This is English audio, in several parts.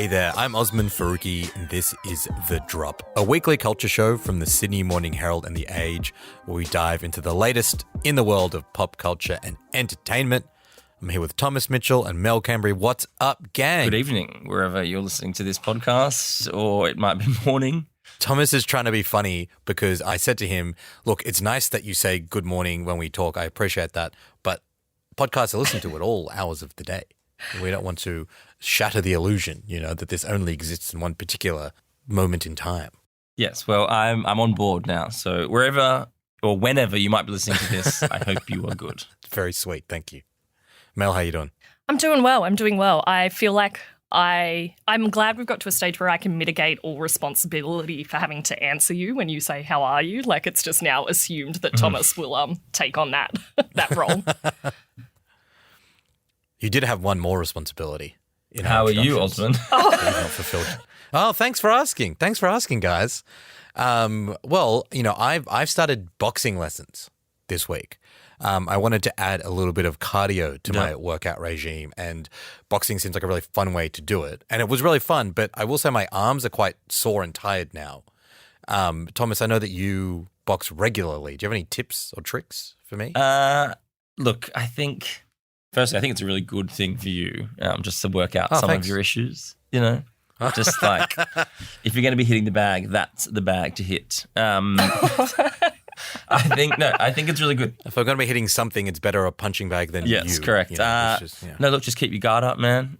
Hey there, I'm Osman Faruqi, and this is The Drop, a weekly culture show from the Sydney Morning Herald and The Age, where we dive into the latest in the world of pop culture and entertainment. I'm here with Thomas Mitchell and Mel Cambry. What's up, gang? Good evening, wherever you're listening to this podcast, or it might be morning. Thomas is trying to be funny because I said to him, look, it's nice that you say good morning when we talk. I appreciate that. But podcasts are listened to at all hours of the day. We don't want to shatter the illusion, that this only exists in one particular moment in time. Yes, well, I'm on board now. So wherever or whenever you might be listening to this, I hope you are good. Very sweet. Thank you. Mel, how you doing? I'm doing well. I feel like I'm glad we've got to a stage where I can mitigate all responsibility for having to answer you when you say, how are you? Like it's just now assumed that Thomas will take on that role. You did have one more responsibility. How are you, Osman? Oh, thanks for asking. Thanks for asking, guys. I've started boxing lessons this week. I wanted to add a little bit of cardio to my workout regime, and boxing seems like a really fun way to do it. And it was really fun, but I will say my arms are quite sore and tired now. Thomas, I know that you box regularly. Do you have any tips or tricks for me? Look, Firstly, I think it's a really good thing for you just to work out thanks. Of your issues, Just like if you're going to be hitting the bag, that's the bag to hit. I think it's really good. If I'm going to be hitting something, it's better a punching bag than you. Yes, correct. Just keep your guard up, man.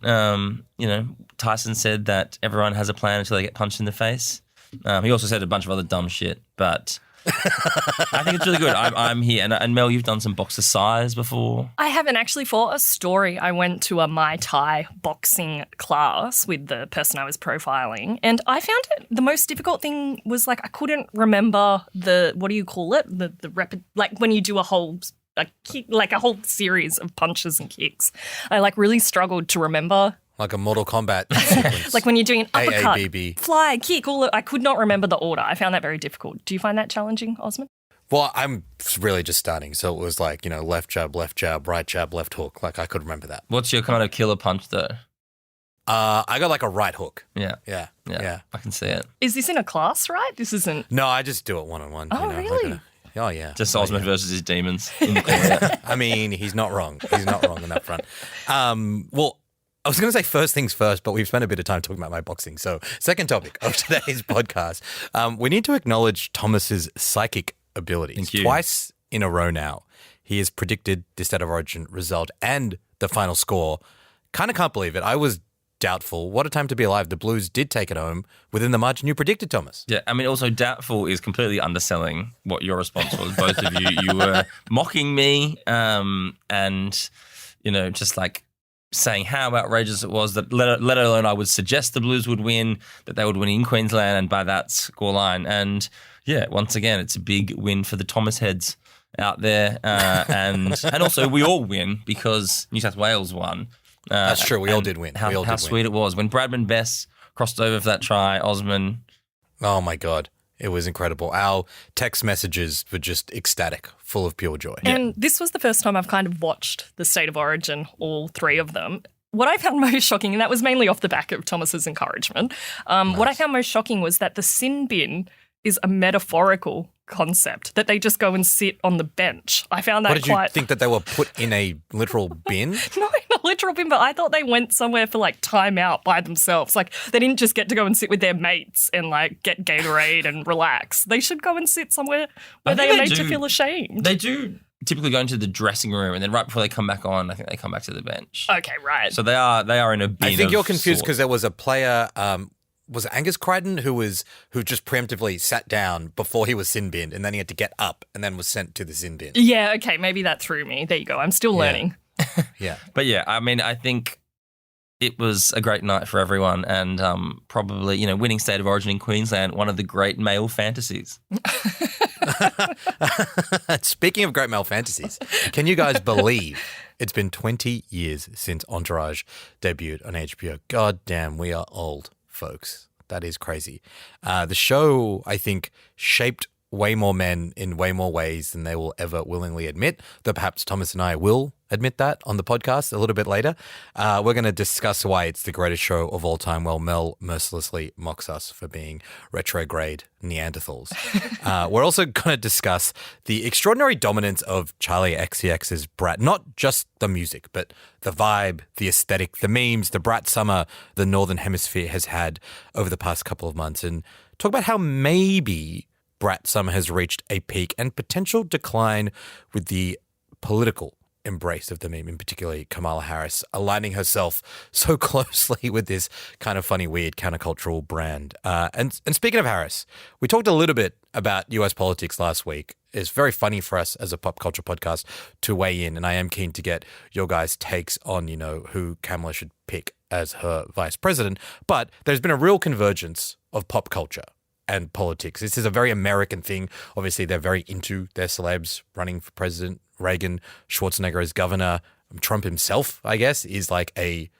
Tyson said that everyone has a plan until they get punched in the face. He also said a bunch of other dumb shit, but I think it's really good. I'm here. And Mel, you've done some boxercise before. I haven't actually. For a story, I went to a Muay Thai boxing class with the person I was profiling, and I found the most difficult thing was I couldn't remember what do you call it? When you do a whole kick, a whole series of punches and kicks. I really struggled to remember. Like a Mortal Kombat sequence. When you're doing an uppercut, AABB. fly, kick, I could not remember the order. I found that very difficult. Do you find that challenging, Osman? Well, I'm really just starting. So it was left jab, right jab, left hook. I could remember that. What's your kind of killer punch though? I got a right hook. Yeah. I can see it. Is this in a class, right? This isn't... No, I just do it one-on-one. Oh, really? Oh, yeah. Just Osman versus his demons. In the corner. I mean, he's not wrong. He's not wrong on that front. I was going to say first things first, but we've spent a bit of time talking about my boxing. So second topic of today's podcast, we need to acknowledge Thomas's psychic abilities. Thank you. Twice in a row now, he has predicted the State of Origin result and the final score. Kind of can't believe it. I was doubtful. What a time to be alive. The Blues did take it home within the margin you predicted, Thomas. Yeah, I mean, also doubtful is completely underselling what your response was. Both of you, you were mocking me and, just saying how outrageous it was that let alone I would suggest the Blues would win, that they would win in Queensland and by that scoreline. And yeah, once again, it's a big win for the Thomas heads out there. And also we all win because New South Wales won. That's true. We all did win. How sweet it was. When Bradman Best crossed over for that try, Osman. Oh my God. It was incredible. Our text messages were just ecstatic, full of pure joy. And this was the first time I've kind of watched the State of Origin, all three of them. What I found most shocking, and that was mainly off the back of Thomas's encouragement, what I found most shocking was that the sin bin is a metaphorical concept, that they just go and sit on the bench. I found that What did you think, that they were put in a literal bin? Not in a literal bin, but I thought they went somewhere for time out by themselves. They didn't just get to go and sit with their mates and get Gatorade and relax. They should go and sit somewhere where they are made to feel ashamed. They do typically go into the dressing room, and then right before they come back on, I think they come back to the bench. Okay, right. So they are in a bin. I think you're confused because there was a player. Was it Angus Crichton who just preemptively sat down before he was sin binned, and then he had to get up and then was sent to the sin bin? Yeah, okay, maybe that threw me. There you go. I'm still learning. Yeah. But yeah, I mean, I think it was a great night for everyone, and probably, winning State of Origin in Queensland, one of the great male fantasies. Speaking of great male fantasies, can you guys believe it's been 20 years since Entourage debuted on HBO? God damn, we are old, folks. That is crazy. The show, I think, shaped way more men in way more ways than they will ever willingly admit, though perhaps Thomas and I will admit that on the podcast a little bit later. We're going to discuss why it's the greatest show of all time while Mel mercilessly mocks us for being retrograde Neanderthals. We're also going to discuss the extraordinary dominance of Charli XCX's Brat, not just the music, but the vibe, the aesthetic, the memes, the Brat summer the Northern Hemisphere has had over the past couple of months, and talk about how maybe Brat summer has reached a peak and potential decline with the political embrace of the meme, in particularly Kamala Harris, aligning herself so closely with this kind of funny, weird countercultural brand. And speaking of Harris, we talked a little bit about US politics last week. It's very funny for us as a pop culture podcast to weigh in, and I am keen to get your guys' takes on, who Kamala should pick as her vice president. But there's been a real convergence of pop culture and politics. This is a very American thing. Obviously, they're very into their celebs running for president. Reagan, Schwarzenegger as governor, Trump himself, I guess, is like a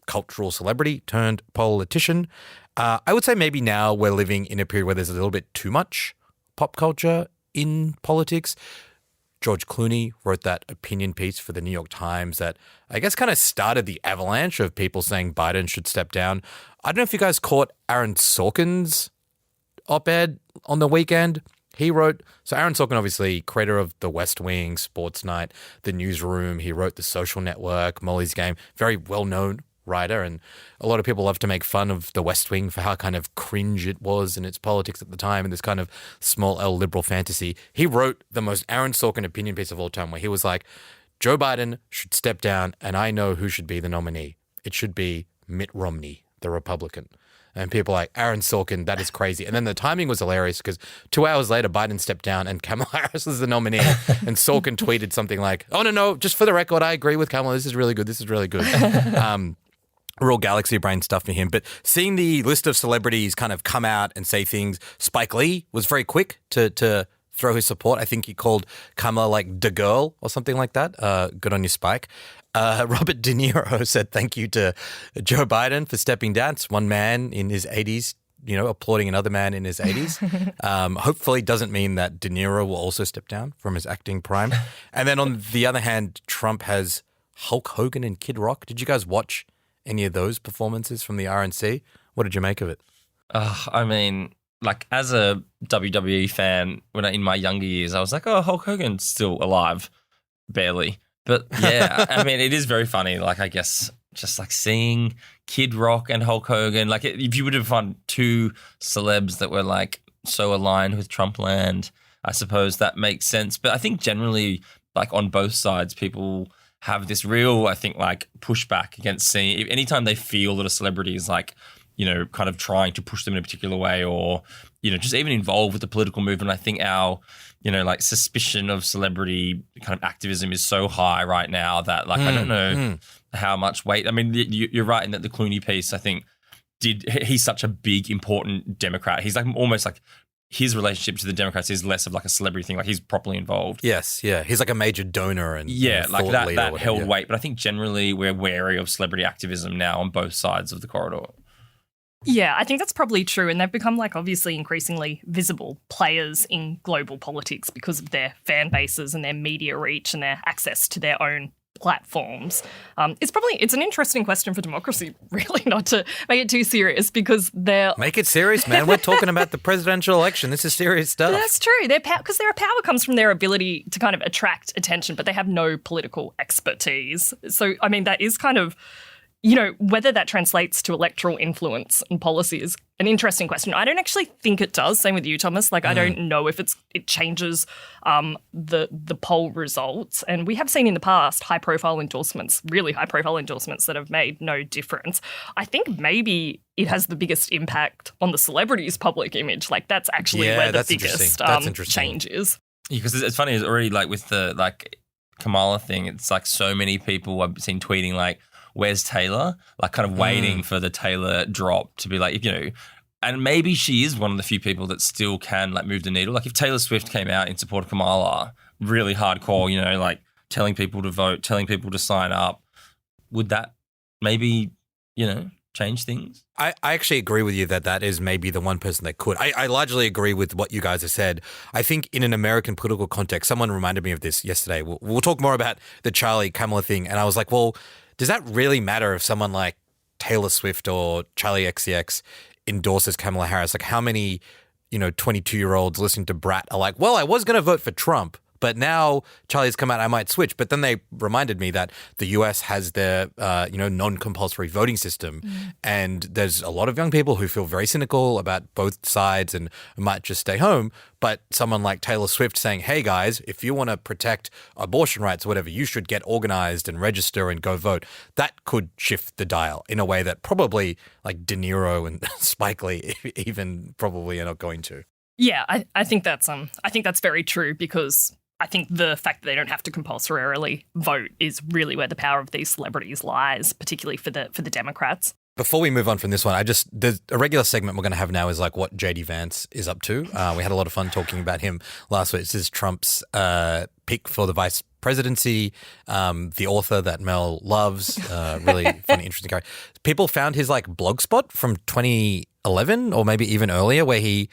cultural celebrity turned politician. I would say maybe now we're living in a period where there's a little bit too much pop culture in politics. George Clooney wrote that opinion piece for the New York Times that I guess kind of started the avalanche of people saying Biden should step down. I don't know if you guys caught Aaron Sorkin's op-ed on the weekend. He wrote, so Aaron Sorkin, obviously, creator of The West Wing, Sports Night, The Newsroom. He wrote The Social Network, Molly's Game, very well-known writer. And a lot of people love to make fun of The West Wing for how kind of cringe it was in its politics at the time and this kind of small L liberal fantasy. He wrote the most Aaron Sorkin opinion piece of all time where he was like, Joe Biden should step down and I know who should be the nominee. It should be Mitt Romney, the Republican. And people are like, Aaron Sorkin, that is crazy. And then the timing was hilarious because 2 hours later, Biden stepped down and Kamala Harris was the nominee. And Sorkin tweeted something like, oh, no, just for the record, I agree with Kamala. This is really good. This is really good. Real galaxy brain stuff for him. But seeing the list of celebrities kind of come out and say things, Spike Lee was very quick to throw his support. I think he called Kamala like the girl or something like that. Good on you, Spike. Robert De Niro said thank you to Joe Biden for stepping down. It's one man in his 80s, applauding another man in his 80s. Hopefully doesn't mean that De Niro will also step down from his acting prime. And then on the other hand, Trump has Hulk Hogan and Kid Rock. Did you guys watch any of those performances from the RNC? What did you make of it? I mean, like as a WWE fan, in my younger years, I was like, oh, Hulk Hogan's still alive, barely. But yeah, I mean, it is very funny. Like, I guess just like seeing Kid Rock and Hulk Hogan, like if you would have found two celebs that were like so aligned with Trump land, I suppose that makes sense. But I think generally, like on both sides, people have this real, I think, like pushback against seeing anytime they feel that a celebrity is like, kind of trying to push them in a particular way or, just even involved with the political movement. I think our, like suspicion of celebrity kind of activism is so high right now that like, I don't know how much weight. I mean, you're right in that the Clooney piece, I think, he's such a big, important Democrat. He's like almost like his relationship to the Democrats is less of like a celebrity thing. Like he's properly involved. Yes, yeah. He's like a major donor and like that held weight. But I think generally we're wary of celebrity activism now on both sides of the corridor. Yeah, I think that's probably true. And they've become like obviously increasingly visible players in global politics because of their fan bases and their media reach and their access to their own platforms. It's an interesting question for democracy, really, not to make it too serious because they're... Make it serious, man. We're talking about the presidential election. This is serious stuff. That's true. Because their power comes from their ability to kind of attract attention, but they have no political expertise. So, I mean, that is kind of... whether that translates to electoral influence and policy is an interesting question. I don't actually think it does. Same with you, Thomas. Like, I don't know if it changes the poll results. And we have seen in the past really high-profile endorsements that have made no difference. I think maybe it has the biggest impact on the celebrity's public image. Like, that's actually where the biggest change is. Yeah, because it's funny. It's already like with the like Kamala thing. It's like so many people I've seen tweeting like, where's Taylor? Like kind of waiting for the Taylor drop to be like, and maybe she is one of the few people that still can like move the needle. Like if Taylor Swift came out in support of Kamala, really hardcore, like telling people to vote, telling people to sign up, would that maybe, change things? I actually agree with you that is maybe the one person that could. I largely agree with what you guys have said. I think in an American political context, someone reminded me of this yesterday. We'll talk more about the Charli Kamala thing. And I was like, well, does that really matter if someone like Taylor Swift or Charli XCX endorses Kamala Harris? Like how many, 22-year-olds listening to Brat are like, well, I was going to vote for Trump, but now Charlie's come out, I might switch. But then they reminded me that the US has their, non-compulsory voting system. And there's a lot of young people who feel very cynical about both sides and might just stay home. But someone like Taylor Swift saying, hey, guys, if you want to protect abortion rights or whatever, you should get organized and register and go vote. That could shift the dial in a way that probably like De Niro and Spike Lee even probably are not going to. Yeah, I think that's very true because I think the fact that they don't have to compulsorily vote is really where the power of these celebrities lies, particularly for the Democrats. Before we move on from this one, there's a regular segment we're going to have now is like what JD Vance is up to. We had a lot of fun talking about him last week. This is Trump's pick for the vice presidency, the author that Mel loves, really funny, interesting guy. People found his like blog spot from 2011 or maybe even earlier where he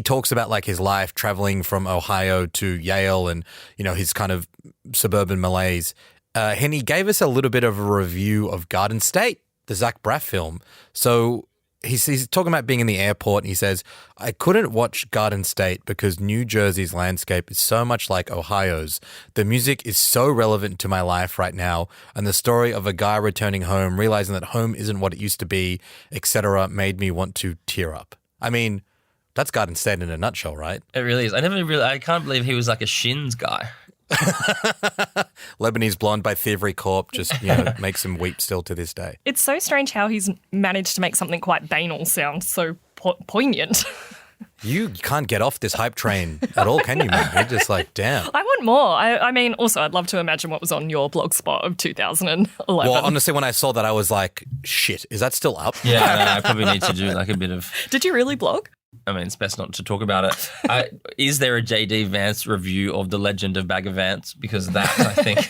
talks about like his life traveling from Ohio to Yale and, his kind of suburban malaise. And he gave us a little bit of a review of Garden State, the Zach Braff film. So he's talking about being in the airport and he says, I couldn't watch Garden State because New Jersey's landscape is so much like Ohio's. The music is so relevant to my life right now. And the story of a guy returning home, realizing that home isn't what it used to be, etc., made me want to tear up. I mean, that's Garden State in a nutshell, right? It really is. I can't believe he was like a Shins guy. Lebanese Blonde by Thievery Corp just makes him weep still to this day. It's so strange how he's managed to make something quite banal sound so poignant. You can't get off this hype train at all, can you, man? You're just like, damn. I want more. I mean, also, I'd love to imagine what was on your blog spot of 2011. Well, honestly, when I saw that, I was like, shit, is that still up? Yeah, I probably need to do like a bit of... Did you really blog? I mean, it's best not to talk about it. Is there a JD Vance review of The Legend of Bagger Vance? Because that, I think...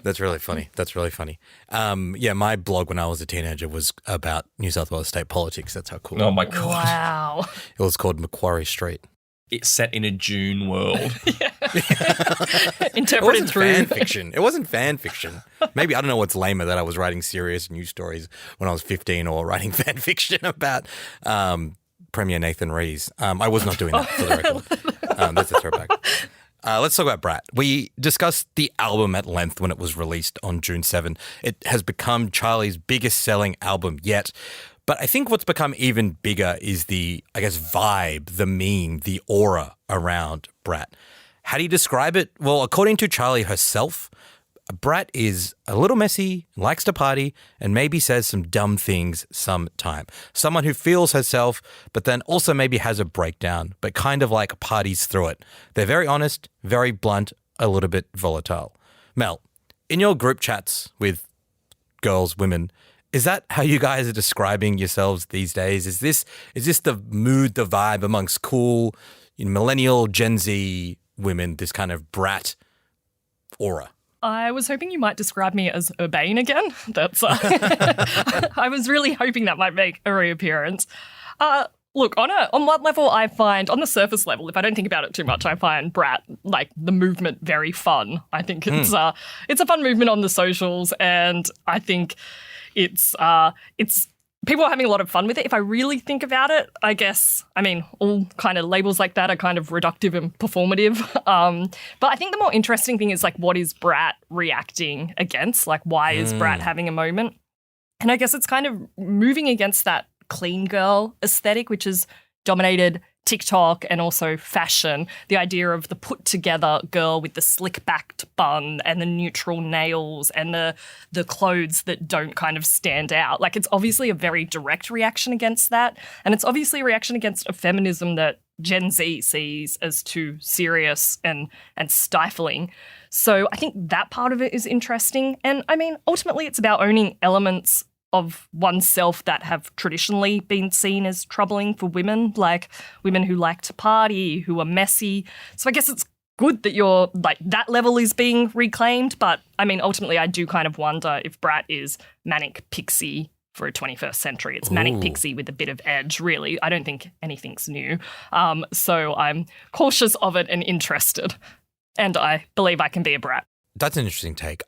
That's really funny. My blog when I was a teenager was about New South Wales state politics. That's how cool. Oh, my God. Wow. It was called Macquarie Street. It's set in a Dune world. Interpreted through fan fiction. It wasn't fan fiction. Maybe, I don't know what's lamer, that I was writing serious news stories when I was 15 or writing fan fiction about Premier Nathan Rees. I was not doing that, for the record. That's a throwback. Let's talk about Brat. We discussed the album at length when it was released on June 7. It has become Charlie's biggest selling album yet. But I think what's become even bigger is the, vibe, the meme, the aura around Brat. How do you describe it? Well, according to Charli herself, Brat is a little messy, likes to party, and maybe says some dumb things sometime. Someone who feels herself, but then also maybe has a breakdown, but kind of like parties through it. They're very honest, very blunt, a little bit volatile. Mel, in your group chats with girls, women, is that how you guys are describing yourselves these days? Is this the mood, the vibe amongst cool, millennial Gen Z women, this kind of Brat aura? I was hoping you might describe me as urbane again. That's I was really hoping that might make a reappearance. Look, on one level I find, on the surface level, if I don't think about it too much, I find Brat, like the movement, very fun. I think it's a fun movement on the socials, and I think it's people are having a lot of fun with it. If I really think about it, I guess, all kind of labels like that are kind of reductive and performative. But I think the more interesting thing is, like, what is Brat reacting against? Like, why is Brat having a moment? And I guess it's kind of moving against that clean girl aesthetic, which has dominated TikTok and also fashion. The idea of the put-together girl with the slick-backed bun and the neutral nails and the clothes that don't kind of stand out. Like, it's obviously a very direct reaction against that, and it's obviously a reaction against a feminism that Gen Z sees as too serious and stifling. So I think that part of it is interesting. And, ultimately it's about owning elements of oneself that have traditionally been seen as troubling for women, like women who like to party, who are messy. So I guess it's good that you're like that level is being reclaimed. But I mean, ultimately, I do kind of wonder if Brat is manic pixie for a 21st century. It's manic pixie with a bit of edge, really. I don't think anything's new. So I'm cautious of it and interested. And I believe I can be a Brat. That's an interesting take.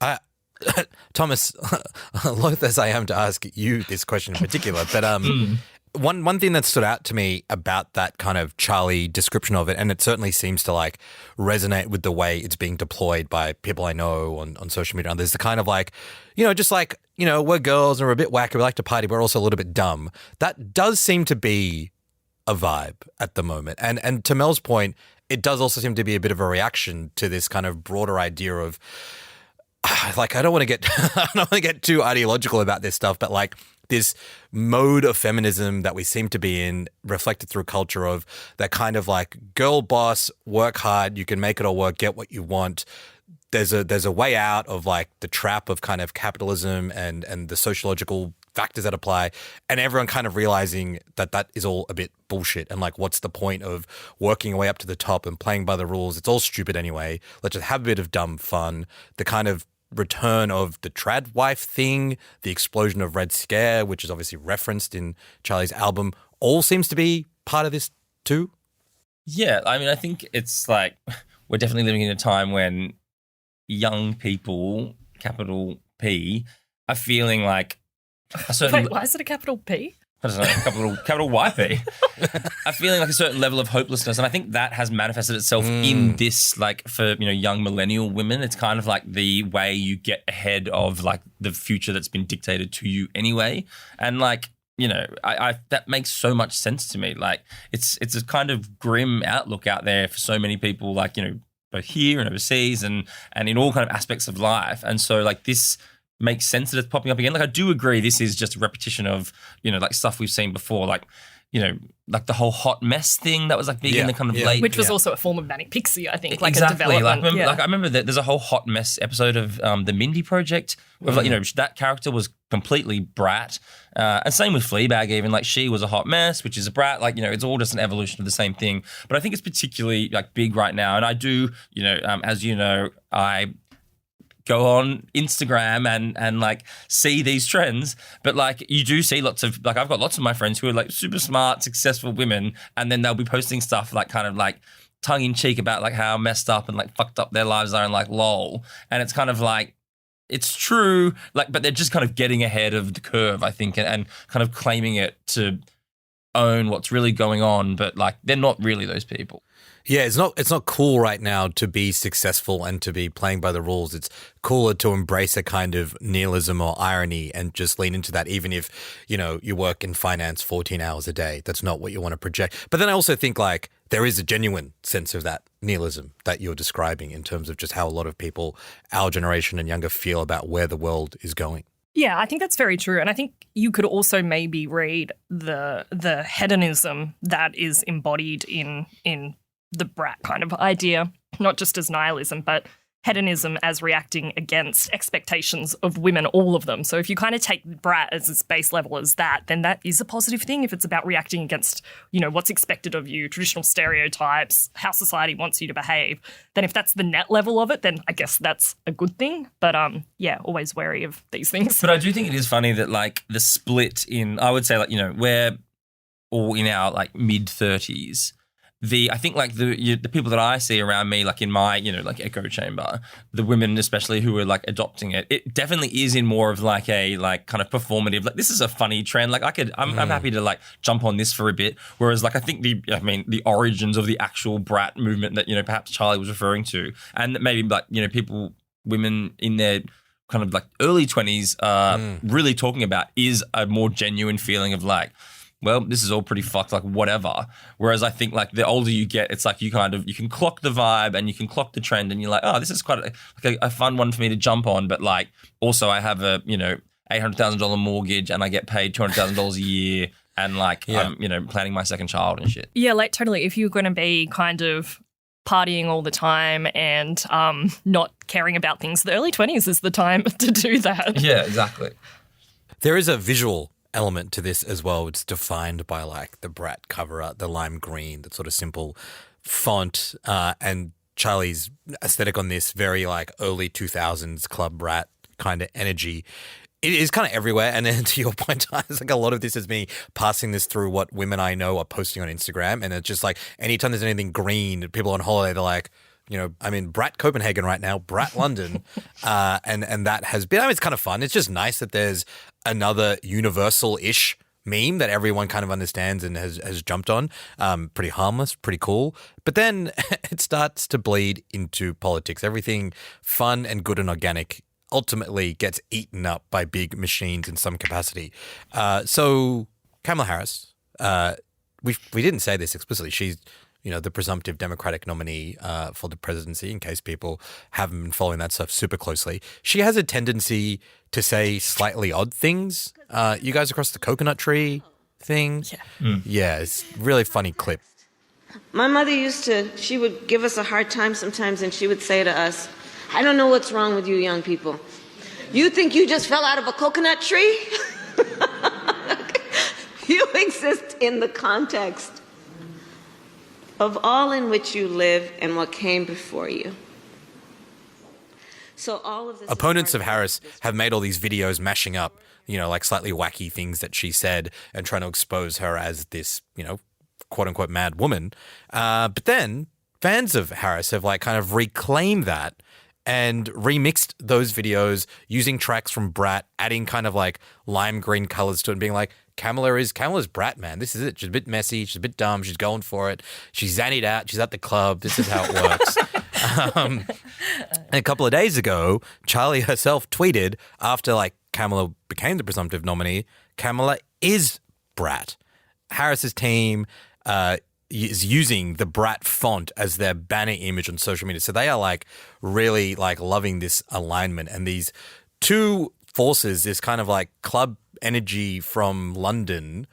Thomas, loath as I am to ask you this question in particular, but one thing that stood out to me about that kind of Charli description of it, and it certainly seems to like resonate with the way it's being deployed by people I know on social media. And there's the kind of like, just like, we're girls and we're a bit wacky, we like to party, but we're also a little bit dumb. That does seem to be a vibe at the moment. And to Mel's point, it does also seem to be a bit of a reaction to this kind of broader idea of, like, I don't want to get too ideological about this stuff, but like this mode of feminism that we seem to be in, reflected through culture of that kind of like girl boss, work hard, you can make it all work, get what you want. There's a way out of like the trap of kind of capitalism and the sociological factors that apply, and everyone kind of realizing that is all a bit bullshit, and like what's the point of working your way up to the top and playing by the rules? It's all stupid anyway. Let's just have a bit of dumb fun. The kind of return of the trad wife thing, the explosion of Red Scare, which is obviously referenced in Charli's album, all seems to be part of this too. Yeah, I mean, I think it's like we're definitely living in a time when young people, capital P, are feeling like a certain... Wait, why is it a capital P? I don't know, capital YP. I'm feeling like a certain level of hopelessness, and I think that has manifested itself in this, like for young millennial women. It's kind of like the way you get ahead of like the future that's been dictated to you anyway, and like I that makes so much sense to me. Like it's a kind of grim outlook out there for so many people, like both here and overseas, and in all kind of aspects of life, and so like this makes sense that it's popping up again. Like I do agree this is just a repetition of, like stuff we've seen before, like, like the whole hot mess thing that was like big in the kind of late. Which was also a form of manic pixie, I think, like exactly. a development. I remember that there's a whole hot mess episode of the Mindy Project where that character was completely Brat. And same with Fleabag even, like she was a hot mess, which is a Brat. Like, it's all just an evolution of the same thing. But I think it's particularly like big right now. And I do, as I go on Instagram and like see these trends, but like you do see lots of, like I've got lots of my friends who are like super smart, successful women, and then they'll be posting stuff like kind of like tongue in cheek about like how messed up and like fucked up their lives are and like lol. And it's kind of like, it's true, like, but they're just kind of getting ahead of the curve, I think, and kind of claiming it to own what's really going on, but like they're not really those people. Yeah, it's not cool right now to be successful and to be playing by the rules. It's cooler to embrace a kind of nihilism or irony and just lean into that, even if, you work in finance 14 hours a day. That's not what you want to project. But then I also think like there is a genuine sense of that nihilism that you're describing in terms of just how a lot of people, our generation and younger, feel about where the world is going. Yeah, I think that's very true. And I think you could also maybe read the hedonism that is embodied in the Brat kind of idea, not just as nihilism, but hedonism as reacting against expectations of women, all of them. So if you kind of take Brat as its base level as that, then that is a positive thing. If it's about reacting against, what's expected of you, traditional stereotypes, how society wants you to behave, then if that's the net level of it, then I guess that's a good thing. But always wary of these things. But I do think it is funny that like the split in, I would say like, we're all in our like mid-30s. I think like the people that I see around me, like in my, like echo chamber, the women especially who are like adopting it, it definitely is in more of like a like kind of performative, like this is a funny trend. Like I'm happy to like jump on this for a bit. Whereas like I think the origins of the actual Brat movement that, perhaps Charli was referring to, and maybe like, women in their kind of like early 20s really talking about is a more genuine feeling of like, well, this is all pretty fucked, like whatever. Whereas I think like the older you get, it's like you can clock the vibe and you can clock the trend and you're like, oh, this is quite a fun one for me to jump on. But like also I have a, $800,000 mortgage and I get paid $200,000 a year and like I'm, planning my second child and shit. Yeah, like totally. If you're going to be kind of partying all the time and not caring about things, the early 20s is the time to do that. Yeah, exactly. There is a visual element to this as well. It's defined by like the Brat cover art, the lime green, that sort of simple font, and Charlie's aesthetic on this, very like early 2000s club Brat kind of energy. It is kind of everywhere. And then to your point, it's like a lot of this is me passing this through what women I know are posting on Instagram. And it's just like anytime there's anything green, people on holiday, they're like, you know, I'm in Brat Copenhagen right now, Brat London. And that has been, I mean, it's kind of fun. It's just nice that there's another universal-ish meme that everyone kind of understands and has jumped on. Pretty harmless, pretty cool. But then it starts to bleed into politics. Everything fun and good and organic ultimately gets eaten up by big machines in some capacity. So Kamala Harris, we didn't say this explicitly. She's, you know, the presumptive Democratic nominee for the presidency, in case people haven't been following that stuff super closely. She has a tendency to say slightly odd things. You guys across the coconut tree thing? Yeah. Yeah, it's a really funny clip. My mother she would give us a hard time sometimes, and she would say to us, I don't know what's wrong with you young people. You think you just fell out of a coconut tree? You exist in the context of all in which you live and what came before you. So all of this. Opponents of Harris have made all these videos mashing up, you know, like slightly wacky things that she said and trying to expose her as this, you know, quote unquote mad woman. But then fans of Harris have like kind of reclaimed that and remixed those videos using tracks from Brat, adding kind of like lime green colors to it and being like, Kamala's Brat, man. This is it. She's a bit messy. She's a bit dumb. She's going for it. She's zannied out. She's at the club. This is how it works. A couple of days ago, Charli herself tweeted after like Kamala became the presumptive nominee, Kamala is Brat. Harris's team is using the Brat font as their banner image on social media. So they are like really like loving this alignment, and these two forces, this kind of like club energy from London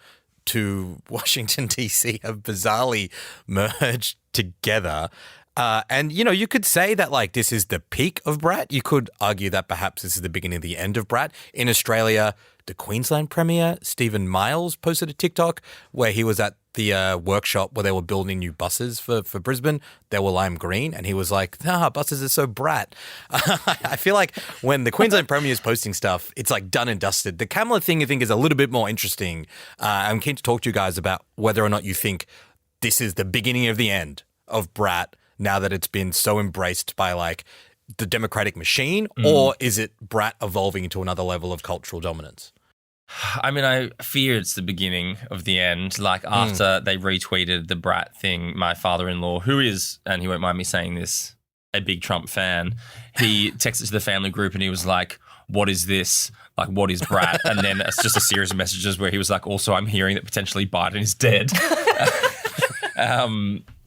to Washington, D.C. have bizarrely merged together. And, you know, you could say that like this is the peak of Brat. You could argue that perhaps this is the beginning of the end of Brat. In Australia, the Queensland Premier, Stephen Miles, posted a TikTok where he was at the workshop where they were building new buses for Brisbane. They were lime green. And he was like, buses are so Brat. I feel like when the Queensland Premier is posting stuff, it's like done and dusted. The Kamala thing, I think, is a little bit more interesting. I'm keen to talk to you guys about whether or not you think this is the beginning of the end of Brat now that it's been so embraced by like the democratic machine, or is it Brat evolving into another level of cultural dominance? I mean, I fear it's the beginning of the end. Like after they retweeted the Brat thing, my father-in-law, who is, and he won't mind me saying this, a big Trump fan, he texted to the family group and he was like, what is this? Like, what is Brat? And then it's just a series of messages where he was like, also, I'm hearing that potentially Biden is dead.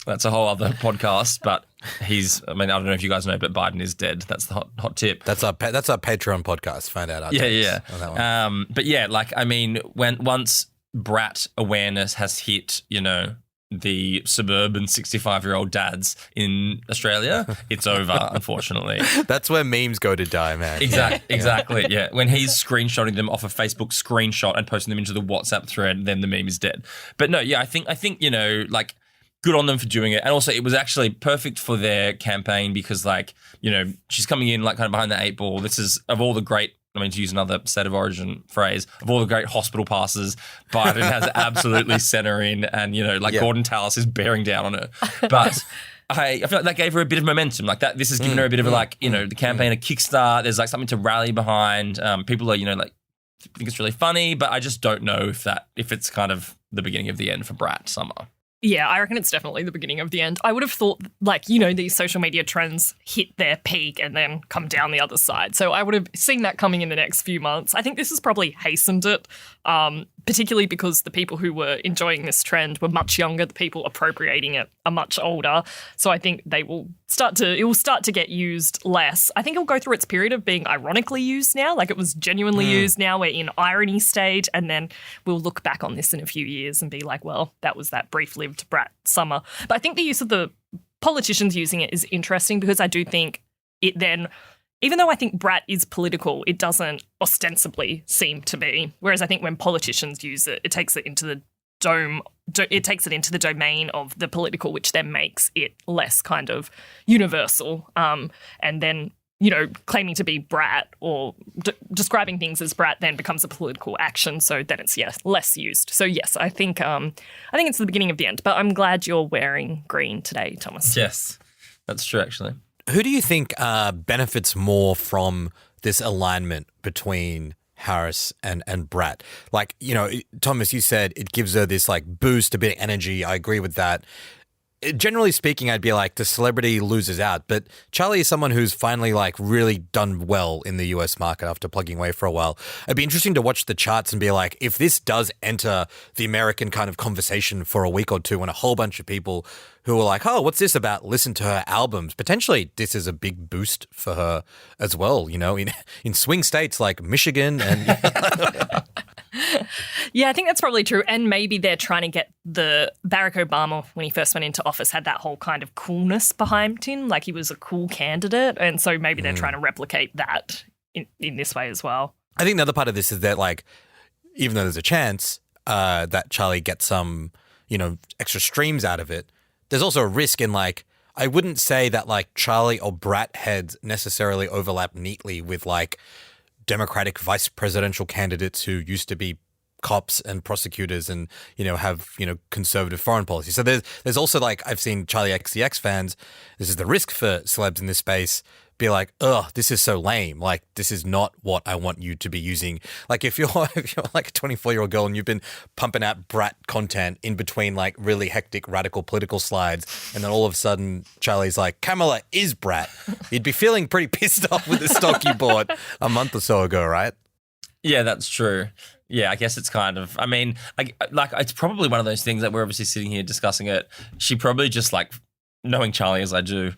That's a whole other podcast, but I don't know if you guys know, but Biden is dead. That's the hot tip. That's our Patreon podcast. Find out our takes on that one. But yeah, like, I mean, once Brat awareness has hit, you know, the suburban 65-year-old dads in Australia, it's over, unfortunately. That's where memes go to die, man. Exactly, yeah. When he's screenshotting them off a Facebook screenshot and posting them into the WhatsApp thread, then the meme is dead. But no, yeah, I think you know, like, good on them for doing it. And also it was actually perfect for their campaign because, like, you know, she's coming in like kind of behind the eight ball. This is, of all the great, I mean, to use another state of origin phrase, of all the great hospital passes, Biden has absolutely center in, and, you know, like Gordon Tallis is bearing down on her. But I feel like that gave her a bit of momentum. Like that, this has given her a bit of a, like, you know, the campaign a kickstart. There's like something to rally behind. People are, you know, like, think it's really funny, but I just don't know if it's kind of the beginning of the end for Brat Summer. Yeah, I reckon it's definitely the beginning of the end. I would have thought, like, you know, these social media trends hit their peak and then come down the other side. So I would have seen that coming in the next few months. I think this has probably hastened it, particularly because the people who were enjoying this trend were much younger. The people appropriating it are much older. So I think it will start to get used less. I think it'll go through its period of being ironically used now. Like, it was genuinely used. Now we're in irony stage, and then we'll look back on this in a few years and be like, well, that was that brief-lived Brat Summer. But I think the use of the politicians using it is interesting because I do think it then, even though I think Brat is political, it doesn't ostensibly seem to be. Whereas I think when politicians use it, it takes it into the it takes it into the domain of the political, which then makes it less kind of universal. And then, claiming to be Brat or describing things as Brat then becomes a political action. So then it's, less used. So yes, I think it's the beginning of the end, but I'm glad you're wearing green today, Thomas. Yes, that's true, actually. Who do you think benefits more from this alignment between Harris and Brat? Like, Thomas, you said it gives her this like boost, a bit of energy. I agree with that. Generally speaking, I'd be like the celebrity loses out, but Charli is someone who's finally like really done well in the US market after plugging away for a while. It'd be interesting to watch the charts and be like, if this does enter the American kind of conversation for a week or two, and a whole bunch of people who are like, oh, what's this about? Listen to her albums. Potentially this is a big boost for her as well, in swing states like Michigan and Yeah, I think that's probably true. And maybe they're trying to get the Barack Obama, when he first went into office, had that whole kind of coolness behind him, like he was a cool candidate. And so maybe they're trying to replicate that in this way as well. I think the other part of this is that, like, even though there's a chance that Charli gets some, extra streams out of it, there's also a risk in, like, I wouldn't say that, like, Charli or Brat heads necessarily overlap neatly with, like, Democratic vice presidential candidates who used to be cops and prosecutors and, have, conservative foreign policy. So there's also, like, I've seen Charli XCX fans, this is the risk for celebs in this space, be like, ugh, this is so lame. Like, this is not what I want you to be using. Like, if you're like a 24-year-old girl and you've been pumping out Brat content in between like really hectic radical political slides, and then all of a sudden Charlie's like, Kamala is Brat, you'd be feeling pretty pissed off with the stock you bought a month or so ago, right? Yeah, that's true. Yeah, I guess it's kind of, it's probably one of those things that we're obviously sitting here discussing it. She probably just like, knowing Charli as I do,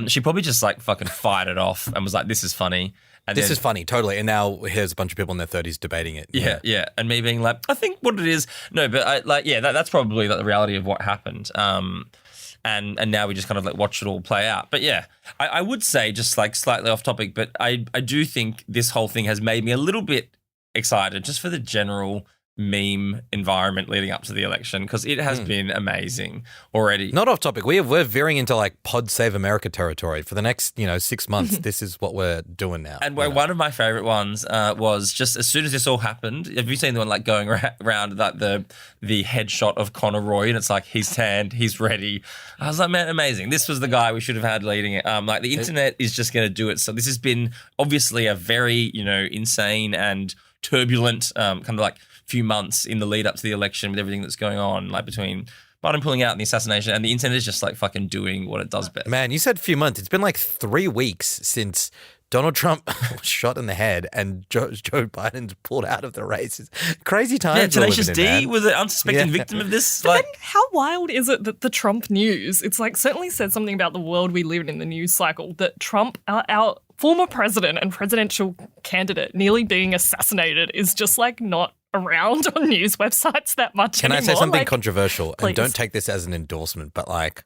she probably just like fucking fired it off and was like, this is funny. And this is funny, totally. And now here's a bunch of people in their 30s debating it. Yeah. And me being like, I think what it is, no, but that's probably like the reality of what happened. And now we just kind of like watch it all play out. But yeah, I would say, just like slightly off topic, but I do think this whole thing has made me a little bit excited just for the general meme environment leading up to the election, because it has been amazing already. Not off topic. We're veering into like Pod Save America territory for the next 6 months. This is what we're doing now. And one of my favorite ones was just as soon as this all happened. Have you seen the one like going around like the headshot of Conor Roy, and it's like he's tanned, he's ready. I was like, man, amazing. This was the guy we should have had leading it. Like the internet is just going to do it. So this has been obviously a very insane and turbulent kind of like few months in the lead up to the election with everything that's going on, like between Biden pulling out and the assassination, and the internet is just like fucking doing what it does best. Man, you said few months. It's been like 3 weeks since Donald Trump was shot in the head and Joe Biden's pulled out of the race. It's crazy times. Yeah, Tenacious D was an unsuspecting victim of this. But then how wild is it that the Trump news, it's like certainly said something about the world we live in the news cycle, that Trump, our former president and presidential candidate, nearly being assassinated is just like not around on news websites that much anymore. Can I say something controversial? Please. And don't take this as an endorsement, but like,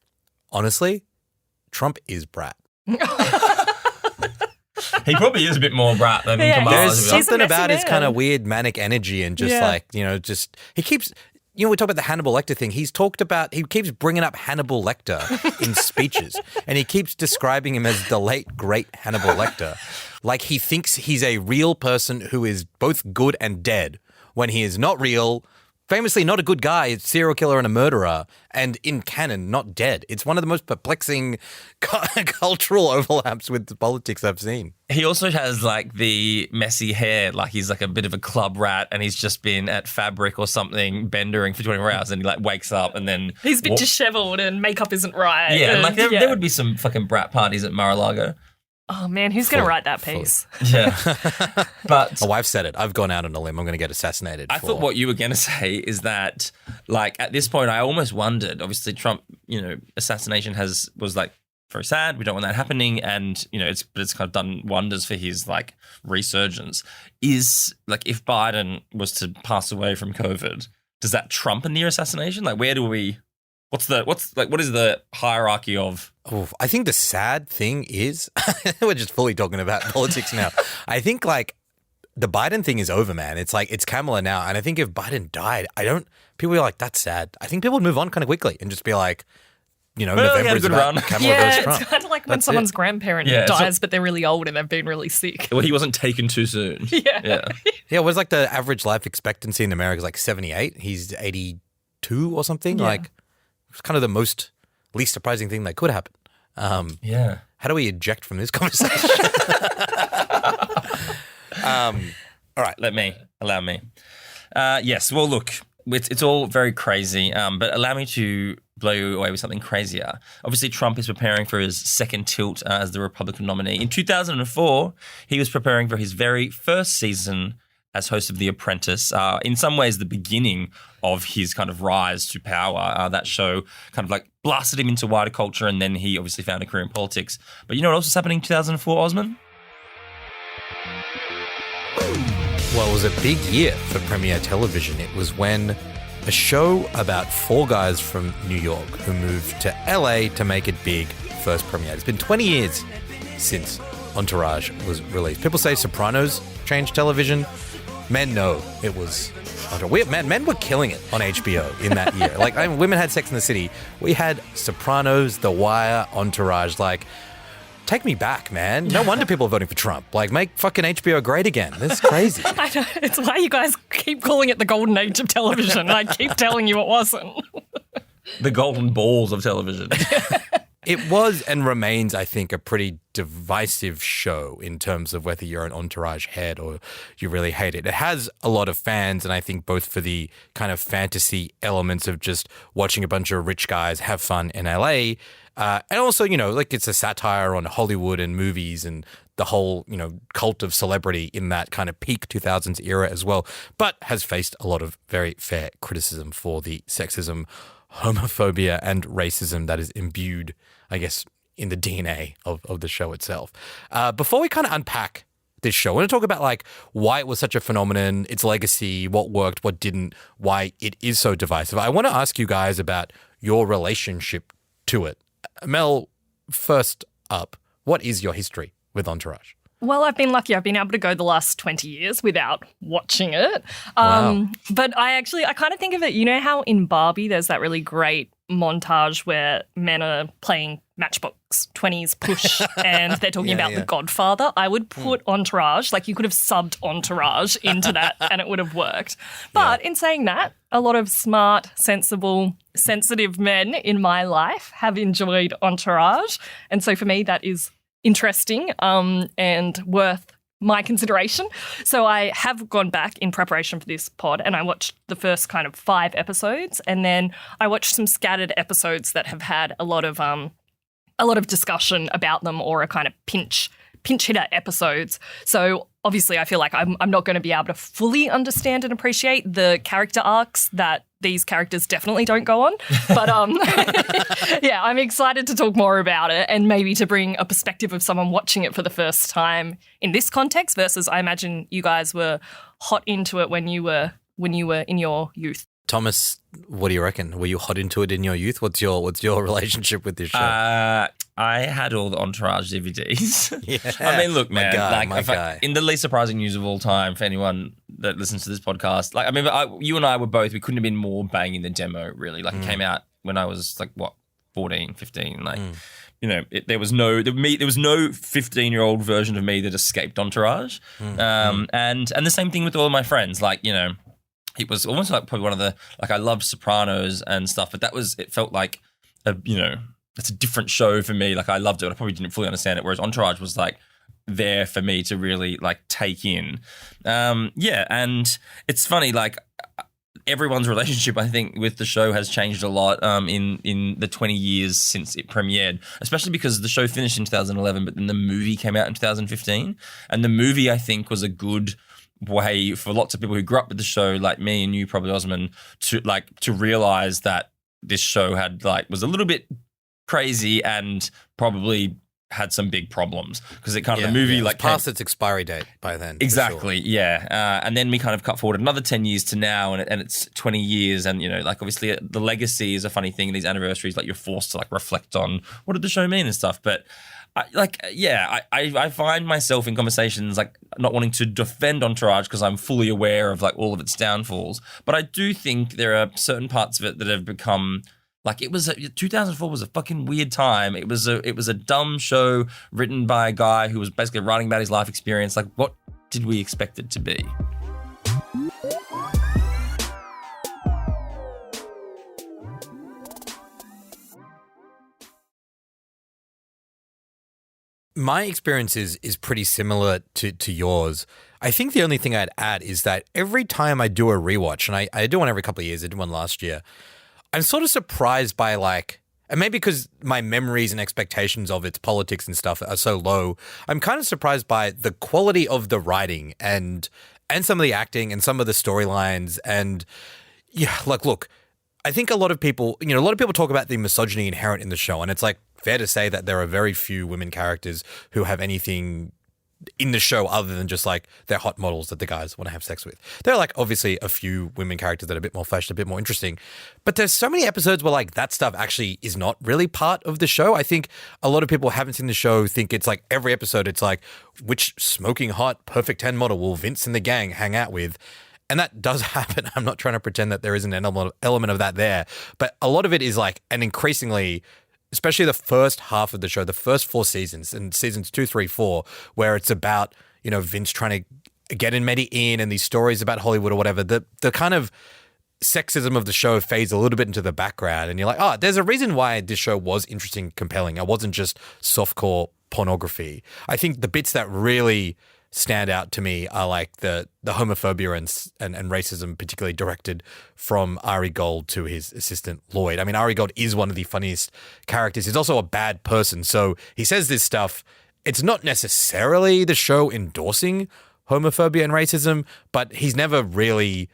honestly, Trump is Brat. He probably is a bit more Brat than Kamala. There's something about his kind of weird manic energy and just he keeps... we talk about the Hannibal Lecter thing. He keeps bringing up Hannibal Lecter in speeches, and he keeps describing him as the late, great Hannibal Lecter. Like he thinks he's a real person who is both good and dead, when he is not real, famously not a good guy, a serial killer and a murderer, and in canon, not dead. It's one of the most perplexing cultural overlaps with politics I've seen. He also has like the messy hair, like he's like a bit of a club rat, and he's just been at Fabric or something bendering for 24 hours, and he like wakes up and then... He's a bit disheveled and makeup isn't right. Yeah, and like there would be some fucking Brat parties at Mar-a-Lago. Oh, man, who's going to write that piece? Yeah. But I've said it. I've gone out on a limb. I'm going to get assassinated. I thought what you were going to say is that, like, at this point, I almost wondered, obviously, Trump, assassination was, like, very sad. We don't want that happening. And, it's kind of done wonders for his, like, resurgence. Is, like, if Biden was to pass away from COVID, does that trump a near assassination? Like, where do we... what is the hierarchy of... I think the sad thing is, we're just fully talking about politics now. I think like the Biden thing is over, man. It's like, it's Kamala now. And I think if Biden died, people are like, that's sad. I think people would move on kind of quickly and just be like, Well, November is about Kamala Yeah, goes Trump. it's kind of like when That's someone's it. grandparent Yeah, dies, but they're really old and they've been really sick. Well, he wasn't taken too soon. Yeah. Yeah, it was like the average life expectancy in America is like 78. He's 82 or something. Yeah. Like, it's kind of the least surprising thing that could happen. Yeah. How do we eject from this conversation? All right, allow me. Yes, well, look, it's all very crazy, but allow me to blow you away with something crazier. Obviously, Trump is preparing for his second tilt as the Republican nominee. In 2004, he was preparing for his very first season as host of The Apprentice. In some ways, the beginning of his kind of rise to power. That show kind of like blasted him into wider culture, and then he obviously found a career in politics. But you know what else was happening in 2004, Osman? Well, it was a big year for premiere television. It was when a show about four guys from New York who moved to LA to make it big first premiered. It's been 20 years since Entourage was released. People say Sopranos changed television. Men know it was Entourage. Men were killing it on HBO in that year. Like, women had Sex in the City. We had Sopranos, The Wire, Entourage. Like, take me back, man. No wonder people are voting for Trump. Like, make fucking HBO great again. This is crazy. I know. It's why you guys keep calling it the golden age of television. I keep telling you it wasn't. The golden balls of television. It was and remains, I think, a pretty divisive show in terms of whether you're an Entourage head or you really hate it. It has a lot of fans, and I think both for the kind of fantasy elements of just watching a bunch of rich guys have fun in LA, and also, like it's a satire on Hollywood and movies and the whole, cult of celebrity in that kind of peak 2000s era as well, but has faced a lot of very fair criticism for the sexism, homophobia, and racism that is imbued, I guess, in the DNA of the show itself. Before we kind of unpack this show, I want to talk about like why it was such a phenomenon, its legacy, what worked, what didn't, why it is so divisive. I want to ask you guys about your relationship to it. Mel, first up, what is your history with Entourage? Well, I've been lucky. I've been able to go the last 20 years without watching it. Wow. But I kind of think of it, you know how in Barbie there's that really great montage where men are playing Matchbox 20s push and they're talking about The Godfather? I would put Entourage, like you could have subbed Entourage into that and it would have worked. But in saying that, a lot of smart, sensible, sensitive men in my life have enjoyed Entourage. And so for me, that is interesting and worth my consideration. So I have gone back in preparation for this pod and I watched the first kind of 5 episodes, and then I watched some scattered episodes that have had a lot of discussion about them or a kind of pinch hitter episodes. So obviously I feel like I'm not going to be able to fully understand and appreciate the character arcs that these characters definitely don't go on. But yeah, I'm excited to talk more about it and maybe to bring a perspective of someone watching it for the first time in this context versus I imagine you guys were hot into it when you were in your youth. Thomas, what do you reckon? Were you hot into it in your youth? What's your relationship with this show? I had all the Entourage DVDs. Yeah. I mean, look, My man. guy. In the least surprising news of all time for anyone that listens to this podcast, like, I mean, you and I were both. We couldn't have been more banging the demo. Really, like, it came out when I was like 14, 15. Like, there was no 15-year-old version of me that escaped Entourage. And the same thing with all of my friends. Like, it was almost like probably one of the, like, I loved Sopranos and stuff, but it felt like it's a different show for me. Like, I loved it. I probably didn't fully understand it. Whereas Entourage was like there for me to really like take in. And it's funny, like everyone's relationship, I think, with the show has changed a lot in the 20 years since it premiered, especially because the show finished in 2011, but then the movie came out in 2015. And the movie, I think, was a good way for lots of people who grew up with the show, like me and you probably, Osman, to realize that this show was a little bit crazy and probably had some big problems because it kind of the movie like past its expiry date by then. Exactly, sure. yeah. And then we kind of cut forward another 10 years to now, and it's 20 years, and like obviously the legacy is a funny thing. These anniversaries, like you're forced to like reflect on what did the show mean and stuff. But I find myself in conversations like not wanting to defend Entourage because I'm fully aware of like all of its downfalls. But I do think there are certain parts of it that have become like 2004 was a fucking weird time. It was a dumb show written by a guy who was basically writing about his life experience. Like, what did we expect it to be? My experience is pretty similar to yours. I think the only thing I'd add is that every time I do a rewatch, and I do one every couple of years, I did one last year, I'm sort of surprised by like, and maybe because my memories and expectations of its politics and stuff are so low, I'm kind of surprised by the quality of the writing and some of the acting and some of the storylines. And yeah, like, look, I think a lot of people talk about the misogyny inherent in the show, and it's like fair to say that there are very few women characters who have anything in the show other than just like they're hot models that the guys want to have sex with. There are like obviously a few women characters that are a bit more fleshed, a bit more interesting, but there's so many episodes where like that stuff actually is not really part of the show. I think a lot of people who haven't seen the show think it's like every episode it's like which smoking hot perfect 10 model will Vince and the gang hang out with. And that does happen. I'm not trying to pretend that there isn't an element of that there, but a lot of it is like, and increasingly, especially the first half of the show, the first 4 seasons, and seasons 2, 3, 4, where it's about, Vince trying to get Maddie in and these stories about Hollywood or whatever, the kind of sexism of the show fades a little bit into the background. And you're like, oh, there's a reason why this show was interesting, compelling. It wasn't just softcore pornography. I think the bits that really stand out to me are like the homophobia and racism, particularly directed from Ari Gold to his assistant Lloyd. I mean, Ari Gold is one of the funniest characters. He's also a bad person. So he says this stuff. It's not necessarily the show endorsing homophobia and racism, but he's never really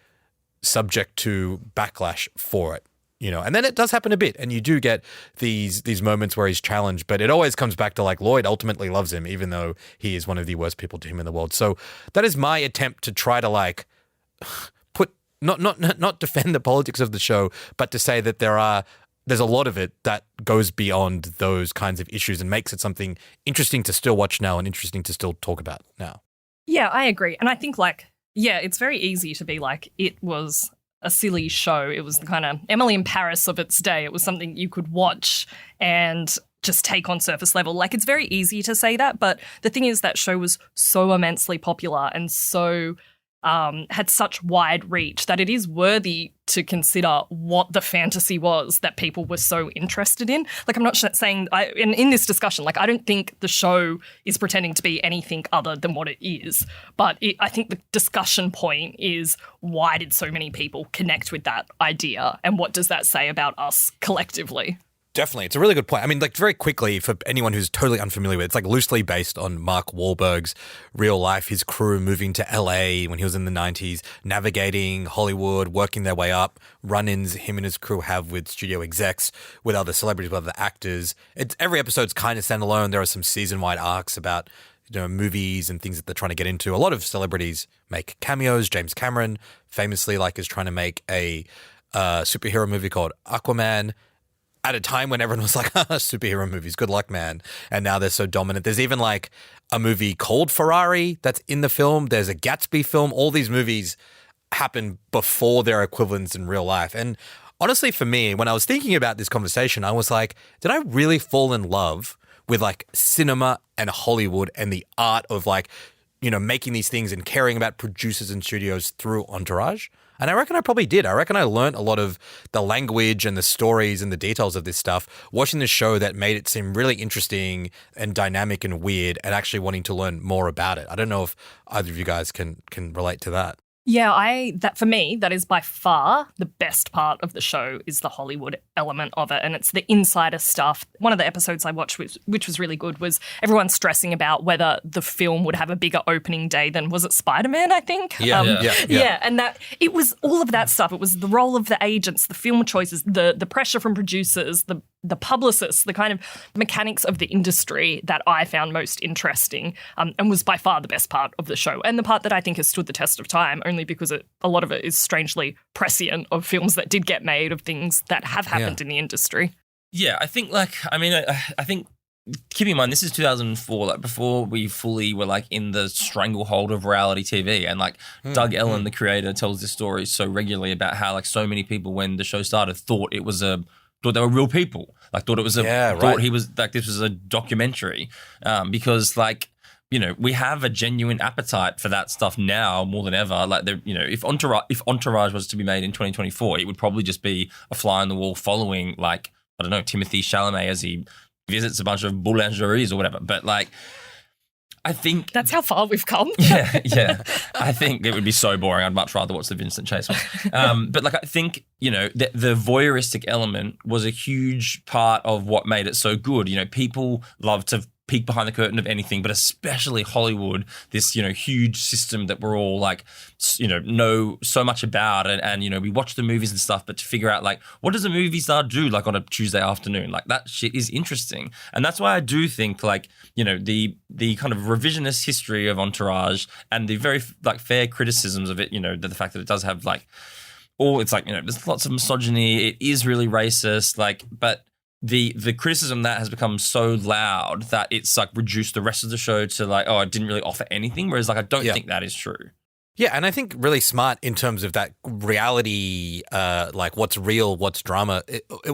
subject to backlash for it. And then it does happen a bit, and you do get these moments where he's challenged, but it always comes back to like Lloyd ultimately loves him, even though he is one of the worst people to him in the world. So that is my attempt to try to like put not defend the politics of the show, but to say that there's a lot of it that goes beyond those kinds of issues and makes it something interesting to still watch now and interesting to still talk about now. Yeah, I agree, and I think it's very easy to be like it was a silly show. It was the kind of Emily in Paris of its day. It was something you could watch and just take on surface level. Like, it's very easy to say that, but the thing is that show was so immensely popular and so had such wide reach that it is worthy to consider what the fantasy was that people were so interested in. Like, I'm not saying, in this discussion, like, I don't think the show is pretending to be anything other than what it is. But I think the discussion point is, why did so many people connect with that idea? And what does that say about us collectively? Definitely. It's a really good point. I mean, like, very quickly, for anyone who's totally unfamiliar with it, it's like loosely based on Mark Wahlberg's real life, his crew moving to LA when he was in the 90s, navigating Hollywood, working their way up, run-ins him and his crew have with studio execs, with other celebrities, with other actors. Every episode's kind of standalone. There are some season-wide arcs about movies and things that they're trying to get into. A lot of celebrities make cameos. James Cameron famously is trying to make a superhero movie called Aquaman, at a time when everyone was like, superhero movies, good luck, man. And now they're so dominant. There's even like a movie called Ferrari that's in the film. There's a Gatsby film. All these movies happen before their equivalents in real life. And honestly, for me, when I was thinking about this conversation, I was like, did I really fall in love with like cinema and Hollywood and the art of like, making these things and caring about producers and studios through Entourage? And I reckon I probably did. I reckon I learned a lot of the language and the stories and the details of this stuff watching this show that made it seem really interesting and dynamic and weird, and actually wanting to learn more about it. I don't know if either of you guys can relate to that. Yeah, for me, that is by far the best part of the show, is the Hollywood element of it. And it's the insider stuff. One of the episodes I watched, which was really good, was everyone stressing about whether the film would have a bigger opening day than, was it Spider-Man, I think? Yeah. And that it was all of that stuff. It was the role of the agents, the film choices, the pressure from producers, the publicists, the kind of mechanics of the industry that I found most interesting, and was by far the best part of the show. And the part that I think has stood the test of time, only because a lot of it is strangely prescient of films that did get made, of things that have happened in the industry. Yeah, I think I think keep in mind, this is 2004, like before we fully were like in the stranglehold of reality TV. And like Doug Ellen, the creator, tells this story so regularly about how like so many people when the show started thought they were real people. Like thought it was he was like, this was a documentary. Because like, you know, we have a genuine appetite for that stuff now more than ever. Like, you know, if Entourage was to be made in 2024, it would probably just be a fly on the wall following, like, I don't know, Timothée Chalamet as he visits a bunch of boulangeries or whatever. But like, I think that's how far we've come. yeah. I think it would be so boring. I'd much rather watch the Vincent Chase one. But like, I think, you know, the voyeuristic element was a huge part of what made it so good. You know, people love to peek behind the curtain of anything, but especially Hollywood, this, you know, huge system that we're all like, you know so much about. And, you know, we watch the movies and stuff, but to figure out like, what does a movie star do like on a Tuesday afternoon? Like that shit is interesting. And that's why I do think like, you know, the kind of revisionist history of Entourage and the very like fair criticisms of it, you know, the fact that it does have like, it's like, you know, there's lots of misogyny. It is really racist, like, but the criticism that has become so loud that it's like reduced the rest of the show to like, oh, it didn't really offer anything. Whereas like, I don't think that is true. Yeah, and I think really smart in terms of that reality, like what's real, what's drama.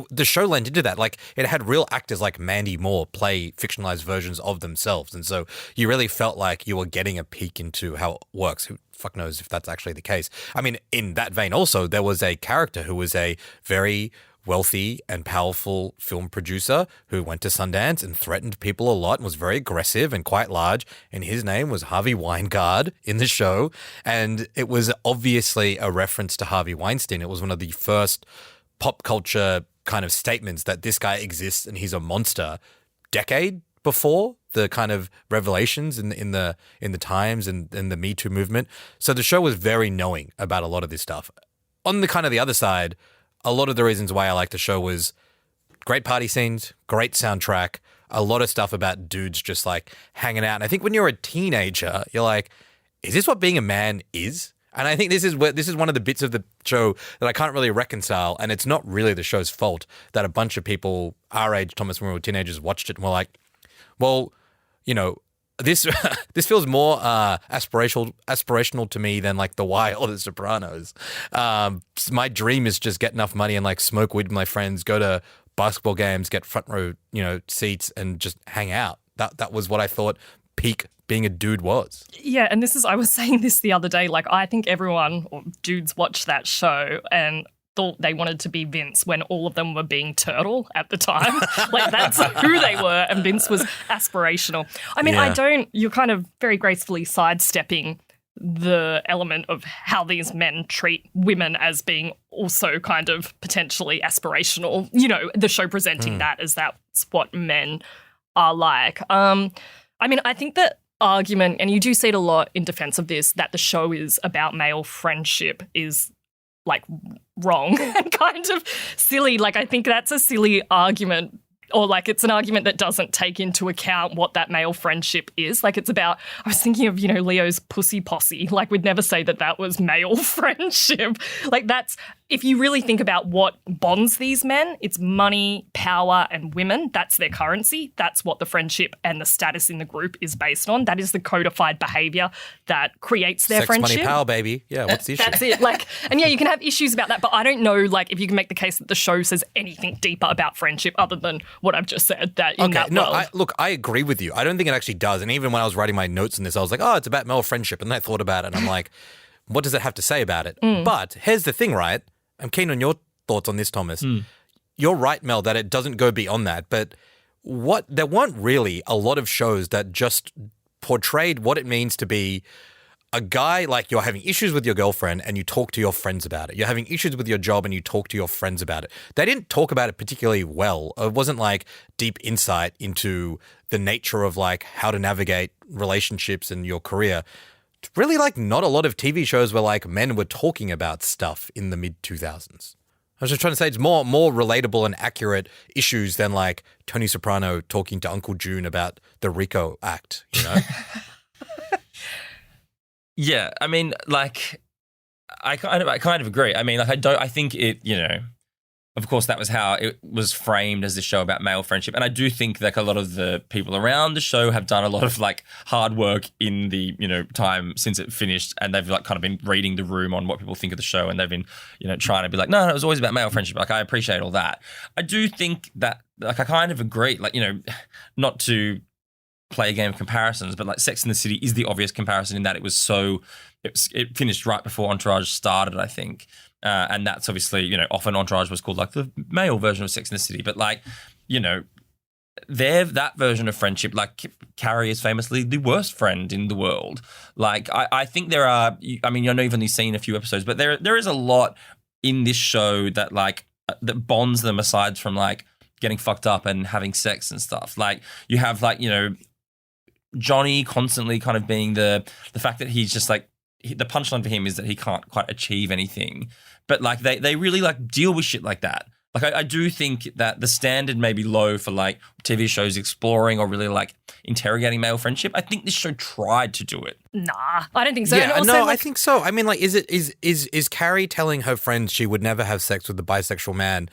The show lent into that. Like it had real actors like Mandy Moore play fictionalized versions of themselves. And so you really felt like you were getting a peek into how it works. Who fuck knows if that's actually the case. I mean, in that vein also, there was a character who was a very wealthy and powerful film producer who went to Sundance and threatened people a lot and was very aggressive and quite large. And his name was Harvey Weinstein in the show. And it was obviously a reference to Harvey Weinstein. It was one of the first pop culture kind of statements that this guy exists and he's a monster decade before the kind of revelations in the Times and the Me Too movement. So the show was very knowing about a lot of this stuff. On the kind of the other side, a lot of the reasons why I like the show was great party scenes, great soundtrack, a lot of stuff about dudes just like hanging out. And I think when you're a teenager, you're like, is this what being a man is? And I think this is one of the bits of the show that I can't really reconcile. And it's not really the show's fault that a bunch of people our age, Thomas, when we were teenagers, watched it and were like, well, you know, this feels more aspirational to me than like The Wire or The Sopranos. My dream is just get enough money and like smoke weed with my friends, go to basketball games, get front row, you know, seats, and just hang out. That was what I thought peak being a dude was. Yeah, and I was saying this the other day. Like, I think everyone or dudes watched that show and thought they wanted to be Vince when all of them were being Turtle at the time. Like, that's who they were, and Vince was aspirational. I mean, you're kind of very gracefully sidestepping the element of how these men treat women as being also kind of potentially aspirational. You know, the show presenting that as that's what men are like. I mean, I think that argument, and you do see it a lot in defense of this, that the show is about male friendship is like wrong and kind of silly. Like, I think that's a silly argument, or like it's an argument that doesn't take into account what that male friendship is. Like, it's about, I was thinking of, you know, Leo's pussy posse. Like, we'd never say that was male friendship. Like, that's, if you really think about what bonds these men, it's money, power, and women. That's their currency. That's what the friendship and the status in the group is based on. That is the codified behavior that creates their Sex, friendship. money, power, baby. Yeah, what's the issue? That's it. Like, and yeah, you can have issues about that, but I don't know, like, if you can make the case that the show says anything deeper about friendship other than what I've just said. That in that world. I agree with you. I don't think it actually does. And even when I was writing my notes on this, I was like, oh, it's about male friendship. And then I thought about it, and I'm like, what does it have to say about it? But here's the thing, right? I'm keen on your thoughts on this, Thomas. You're right, Mel, that it doesn't go beyond that. But there weren't really a lot of shows that just portrayed what it means to be a guy. Like, you're having issues with your girlfriend and you talk to your friends about it. You're having issues with your job and you talk to your friends about it. They didn't talk about it particularly well. It wasn't like deep insight into the nature of like how to navigate relationships and your career. Really, like, not a lot of TV shows where like men were talking about stuff in the mid 2000s. I was just trying to say it's more relatable and accurate issues than like Tony Soprano talking to Uncle June about the RICO Act, you know? Yeah, I mean, like, I kind of agree. I mean, like, I think it, you know, of course, that was how it was framed as this show about male friendship. And I do think like a lot of the people around the show have done a lot of like hard work in the, time since it finished. And they've like kind of been reading the room on what people think of the show. And they've been, trying to be like, no, it was always about male friendship. Like, I appreciate all that. I do think that, like, I kind of agree, like, not to play a game of comparisons, but like Sex and the City is the obvious comparison in that it finished right before Entourage started, I think. And that's obviously, often Entourage was called like the male version of Sex and the City. But like, that version of friendship, like Carrie is famously the worst friend in the world. Like, I think there are, I know you've only seen a few episodes, but there is a lot in this show that like, that bonds them aside from like getting fucked up and having sex and stuff. Like you have like, Johnny constantly kind of being the fact that he's just like, the punchline for him is that he can't quite achieve anything. But like they really like deal with shit like that. Like I do think that the standard may be low for like TV shows exploring or really like interrogating male friendship. I think this show tried to do it. Nah, I don't think so. Yeah, and also, I think so. I mean, like, is Carrie telling her friends she would never have sex with the bisexual man,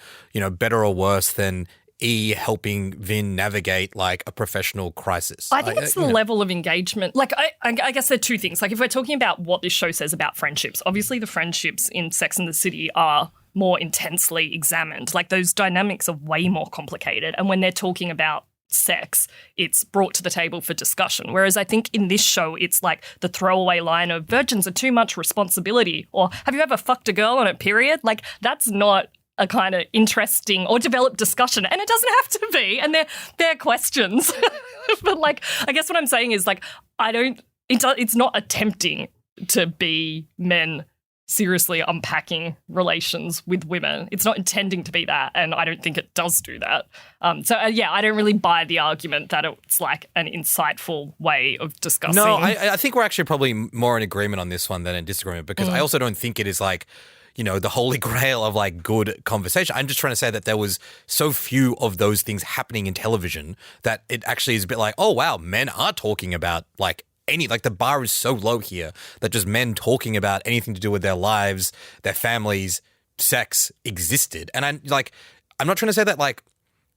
better or worse than E helping Vin navigate like a professional crisis? I think it's the level of engagement. Like, I guess there are two things. Like, if we're talking about what this show says about friendships, obviously the friendships in Sex and the City are more intensely examined. Like, those dynamics are way more complicated. And when they're talking about sex, it's brought to the table for discussion. Whereas I think in this show, it's like the throwaway line of virgins are too much responsibility, or have you ever fucked a girl on a period? Like, that's not a kind of interesting or developed discussion, and it doesn't have to be, and they're questions. But like, I guess what I'm saying is like, it's not attempting to be men seriously unpacking relations with women. It's not intending to be that, and I don't think it does do that. I don't really buy the argument that it's like an insightful way of discussing. No, I think we're actually probably more in agreement on this one than in disagreement, because I also don't think it is like, the holy grail of like good conversation. I'm just trying to say that there was so few of those things happening in television that it actually is a bit like, oh wow, men are talking about like the bar is so low here that just men talking about anything to do with their lives, their families, sex existed. And I'm not trying to say that like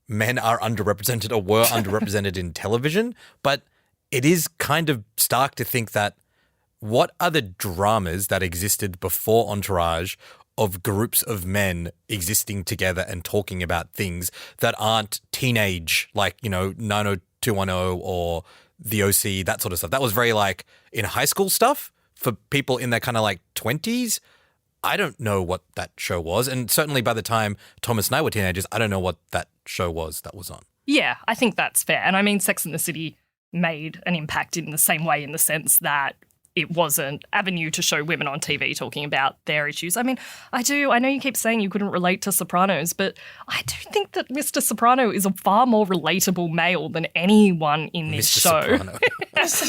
men are underrepresented or were underrepresented in television, but it is kind of stark to think that what are the dramas that existed before Entourage of groups of men existing together and talking about things that aren't teenage, like, 90210 or The OC, that sort of stuff. That was very like in high school stuff for people in their kind of like 20s. I don't know what that show was. And certainly by the time Thomas and I were teenagers, I don't know what that show was that was on. Yeah, I think that's fair. And I mean, Sex and the City made an impact in the same way, in the sense that it was an avenue to show women on TV talking about their issues. I mean, I know you keep saying you couldn't relate to Sopranos, but I do think that Mr. Soprano is a far more relatable male than anyone in this show.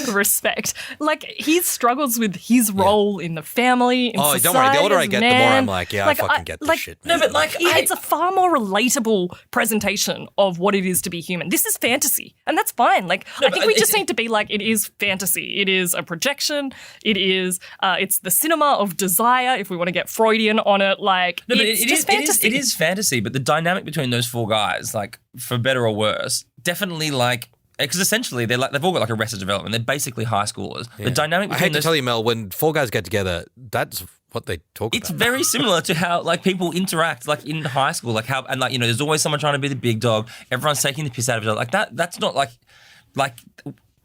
Respect. Like, he struggles with his role in the family, in society. Don't worry. The older I get, the more I'm like, I fucking get this shit. No, but like, it's a far more relatable presentation of what it is to be human. This is fantasy, and that's fine. Like, I think we just need to be like, it is fantasy. It is a projection. It is, it's the cinema of desire, if we want to get Freudian on it. Like, it's just fantasy. It is fantasy, but the dynamic between those four guys, like, for better or worse, definitely like, because essentially they've all got like Arrested Development. They're basically high schoolers. Yeah. The dynamic between I hate to tell you, Mel, when four guys get together, that's what they talk about. It's very similar to how like people interact like in high school, like how, and like, there's always someone trying to be the big dog. Everyone's taking the piss out of each other. Like that's not like.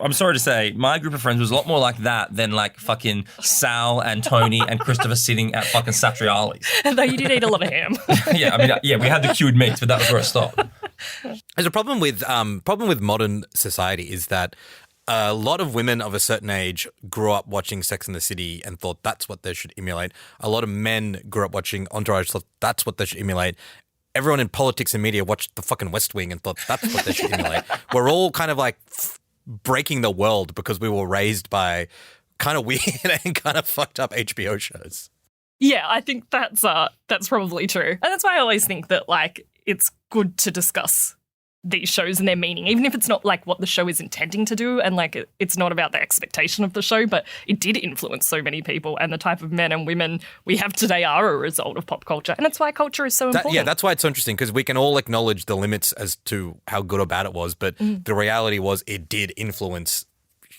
I'm sorry to say, my group of friends was a lot more like that than like fucking Sal and Tony and Christopher sitting at fucking Satriali's. Though you did eat a lot of ham. Yeah, we had the cured meats, but that was where it stopped. There's a problem with modern society is that a lot of women of a certain age grew up watching Sex and the City and thought that's what they should emulate. A lot of men grew up watching Entourage, thought that's what they should emulate. Everyone in politics and media watched the fucking West Wing and thought that's what they should emulate. We're all kind of like breaking the world because we were raised by kind of weird and kind of fucked up HBO shows. Yeah, I think that's probably true. And that's why I always think that like it's good to discuss these shows and their meaning, even if it's not like what the show is intending to do, and like it's not about the expectation of the show, but it did influence so many people, and the type of men and women we have today are a result of pop culture, and that's why culture is so important. Yeah, that's why it's so interesting, because we can all acknowledge the limits as to how good or bad it was, but the reality was it did influence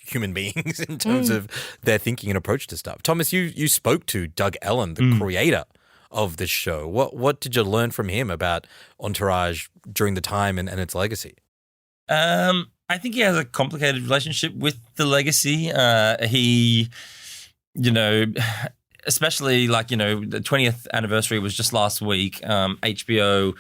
human beings in terms of their thinking and approach to stuff. Thomas, you spoke to Doug Ellen, the creator of this show. What did you learn from him about Entourage during the time and its legacy? I think he has a complicated relationship with the legacy. He, especially the 20th anniversary was just last week. HBO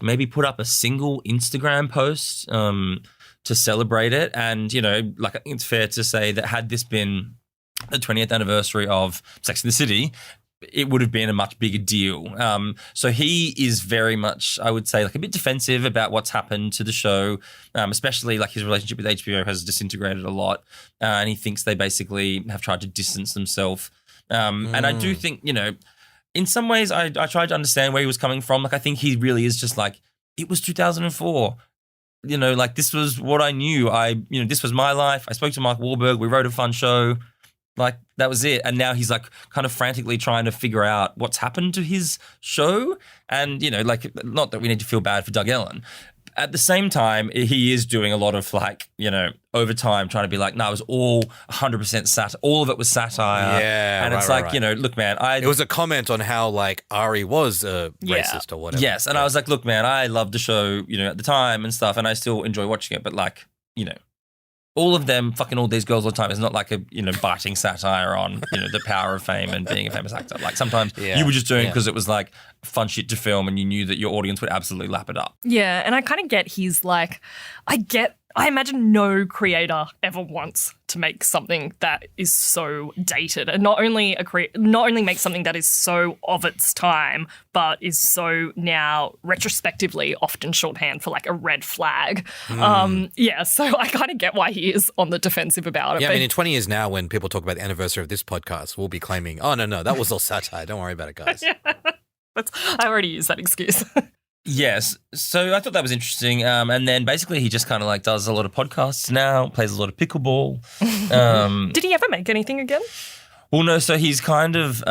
maybe put up a single Instagram post to celebrate it. And, I think it's fair to say that had this been the 20th anniversary of Sex and the City, it would have been a much bigger deal. So he is very much, I would say, a bit defensive about what's happened to the show, especially his relationship with HBO has disintegrated a lot. And he thinks they basically have tried to distance themselves. And I do think, in some ways I tried to understand where he was coming from. I think he really is just it was 2004. This was what I knew. This was my life. I spoke to Mark Wahlberg. We wrote a fun show. That was it. And now he's kind of frantically trying to figure out what's happened to his show. And, not that we need to feel bad for Doug Ellen. At the same time, he is doing a lot of overtime trying to be no, it was all 100% satire. All of it was satire. Yeah. And right. Look, man, it was a comment on how Ari was a racist or whatever. Yes. And I was look, man, I loved the show, at the time and stuff. And I still enjoy watching it. But all of them, fucking all these girls all the time, is not a, biting satire on, the power of fame and being a famous actor. Sometimes you were just doing it because it was fun shit to film and you knew that your audience would absolutely lap it up. Yeah, and I kind of get he's I imagine no creator ever wants to make something that is so dated, and not only make something that is so of its time, but is so now retrospectively often shorthand for a red flag. So I kind of get why he is on the defensive about it. Yeah, in 20 years now, when people talk about the anniversary of this podcast, we'll be claiming, oh, no, that was all satire. Don't worry about it, guys. I already used that excuse. Yes. So I thought that was interesting. And then basically he just kind of does a lot of podcasts now, plays a lot of pickleball. Did he ever make anything again? Well, no. So he's kind of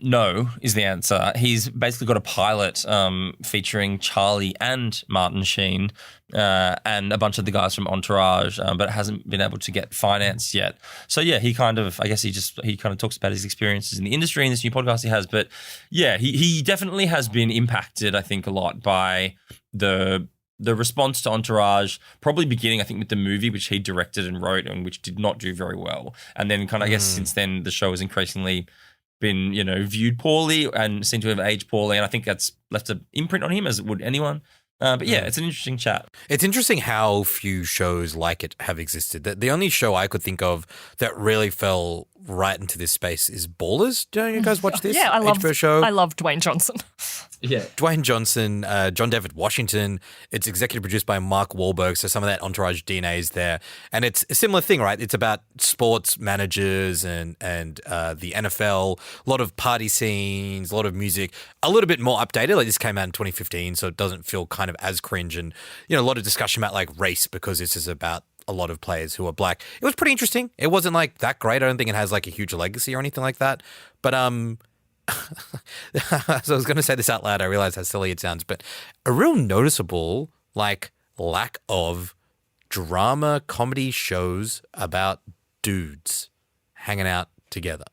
no is the answer. He's basically got a pilot featuring Charlie and Martin Sheen and a bunch of the guys from Entourage, but it hasn't been able to get financed yet. So yeah, he kind of talks about his experiences in the industry in this new podcast he has. But yeah, he definitely has been impacted, I think, a lot by the response to Entourage, probably beginning, I think, with the movie, which he directed and wrote and which did not do very well. And then I guess since then the show has increasingly been, viewed poorly and seemed to have aged poorly. And I think that's left an imprint on him, as it would anyone. But yeah, it's an interesting chat. It's interesting how few shows like it have existed. The only show I could think of that really fell right into this space is Ballers. Don't you guys watch this? Yeah, I HBO show? love Dwayne Johnson. Yeah. Dwayne Johnson, John David Washington. It's executive produced by Mark Wahlberg, so some of that Entourage DNA is there. And it's a similar thing, right? It's about sports managers and the NFL, a lot of party scenes, a lot of music, a little bit more updated. This came out in 2015, so it doesn't feel kind of as cringe, and a lot of discussion about race, because this is about a lot of players who are black. It was pretty interesting. It wasn't that great. I don't think it has a huge legacy or anything like that. But so I was going to say this out loud. I realize how silly it sounds, but a real noticeable lack of drama comedy shows about dudes hanging out together.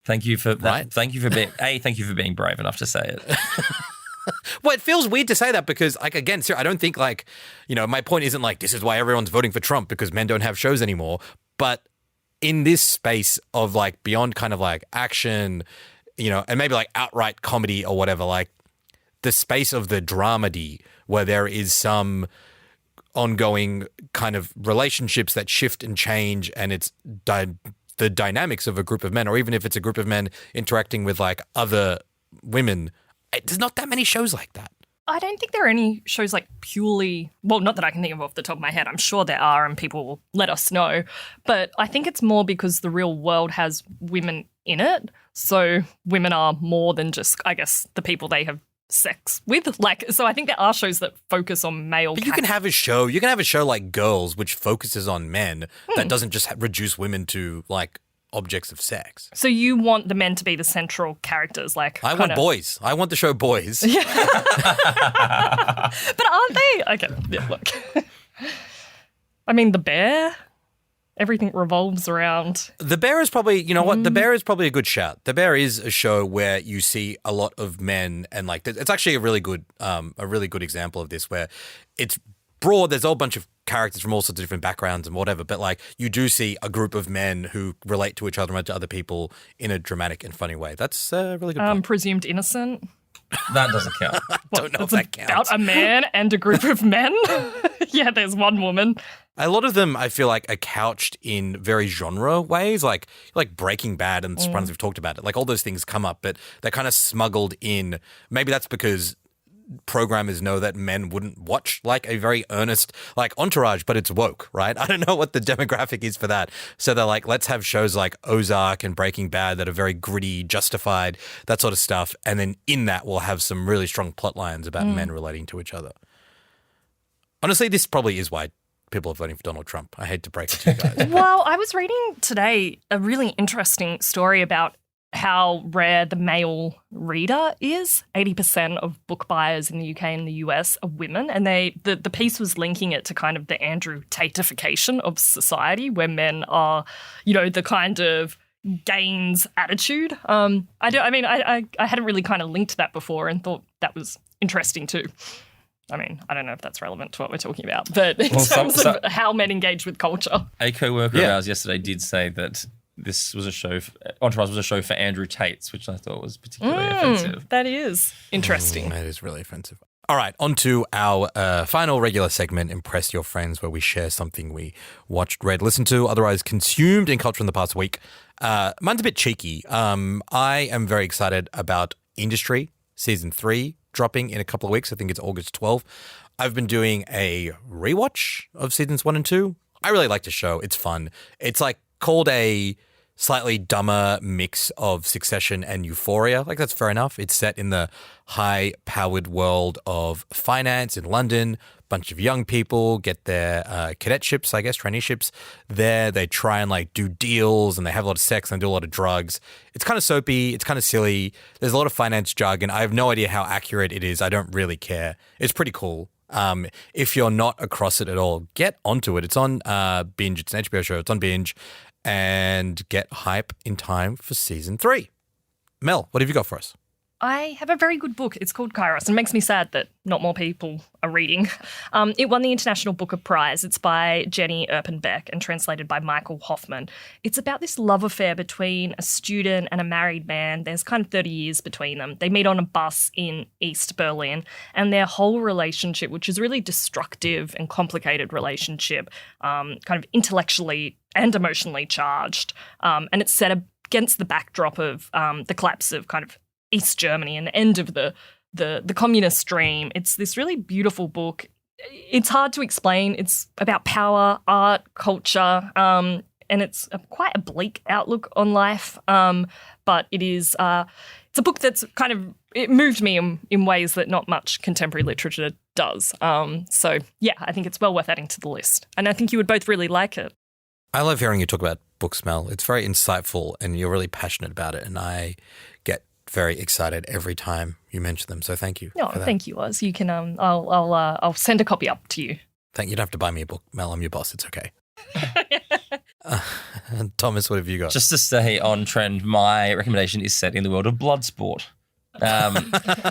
Thank you for that. Right? Thank you for being brave enough to say it. Well, it feels weird to say that because, again, I don't think, my point isn't this is why everyone's voting for Trump because men don't have shows anymore. But in this space of, beyond kind of, action, and maybe, outright comedy or whatever, the space of the dramedy where there is some ongoing kind of relationships that shift and change, and it's the dynamics of a group of men, or even if it's a group of men interacting with, other women. There's not that many shows like that. I don't think there are any shows purely, well, not that I can think of off the top of my head. I'm sure there are and people will let us know. But I think it's more because the real world has women in it. So women are more than just, I guess, the people they have sex with. Like, so I think there are shows that focus on male. But you can have a show. You can have a show like Girls, which focuses on men. That doesn't just reduce women to like objects of sex. So you want the men to be the central characters, like I want boys. I want the show Boys. But aren't they? Okay, yeah, look. I mean, The Bear, everything revolves around. The Bear is probably, you know what? The Bear is probably a good shout. The Bear is a show where you see a lot of men, and like it's actually a really good example of this, where it's broad. There's a whole bunch of characters from all sorts of different backgrounds and whatever, but like you do see a group of men who relate to each other and to other people in a dramatic and funny way. That's a really good point. Presumed Innocent. That doesn't count. I don't know if that counts. About a man and a group of men. Yeah, there's one woman. A lot of them, I feel like, are couched in very genre ways, like Breaking Bad and The Sopranos. We've talked about it. Like all those things come up, but they're kind of smuggled in. Maybe that's because programmers know that men wouldn't watch like a very earnest, like Entourage, but it's woke, right? I don't know what the demographic is for that. So they're like, let's have shows like Ozark and Breaking Bad that are very gritty, justified, that sort of stuff. And then in that, we'll have some really strong plot lines about men relating to each other. Honestly, this probably is why people are voting for Donald Trump. I hate to break it to you guys. Well, I was reading today a really interesting story about how rare the male reader is. 80% of book buyers in the UK and the US are women, and the piece was linking it to kind of the Andrew Tate-ification of society, where men are, you know, the kind of gains attitude. I hadn't really kind of linked that before and thought that was interesting too. I mean, I don't know if that's relevant to what we're talking about, but in terms of how men engage with culture. A co-worker of ours yesterday did say that this was a show, Entourage was a show for Andrew Tates, which I thought was particularly offensive. That is interesting. That is really offensive. All right, on to our final regular segment, Impress Your Friends, where we share something we watched, read, listened to, otherwise consumed in culture in the past week. Mine's a bit cheeky. I am very excited about Industry Season 3 dropping in a couple of weeks. I think it's August 12th. I've been doing a rewatch of Seasons 1 and 2. I really like the show. It's fun. It's like called a slightly dumber mix of Succession and Euphoria. Like, that's fair enough. It's set in the high-powered world of finance in London. Bunch of young people get their cadetships, I guess, traineeships there. They try and like do deals, and they have a lot of sex and they do a lot of drugs. It's kind of soapy. It's kind of silly. There's a lot of finance jargon. I have no idea how accurate it is. I don't really care. It's pretty cool. If you're not across it at all, get onto it. It's on Binge. It's an HBO show. It's on Binge. And get hype in time for Season 3. Mel, what have you got for us? I have a very good book. It's called Kairos, and it makes me sad that not more people are reading. It won the International Booker Prize. It's by Jenny Erpenbeck and translated by Michael Hoffman. It's about this love affair between a student and a married man. There's kind of 30 years between them. They meet on a bus in East Berlin, and their whole relationship, which is a really destructive and complicated relationship, kind of intellectually and emotionally charged. And it's set against the backdrop of the collapse of kind of East Germany and the end of the communist dream. It's this really beautiful book. It's hard to explain. It's about power, art, culture, and it's quite a bleak outlook on life. But it is it's a book that's kind of, it moved me in ways that not much contemporary literature does. So yeah, I think it's well worth adding to the list, and I think you would both really like it. I love hearing you talk about books, Mel. It's very insightful, and you're really passionate about it, and I get very excited every time you mention them. So thank you. Oh, thank you, Oz. You can. I'll send a copy up to you. You don't have to buy me a book, Mel. I'm your boss. It's okay. Thomas, what have you got? Just to stay on trend, my recommendation is set in the world of Bloodsport.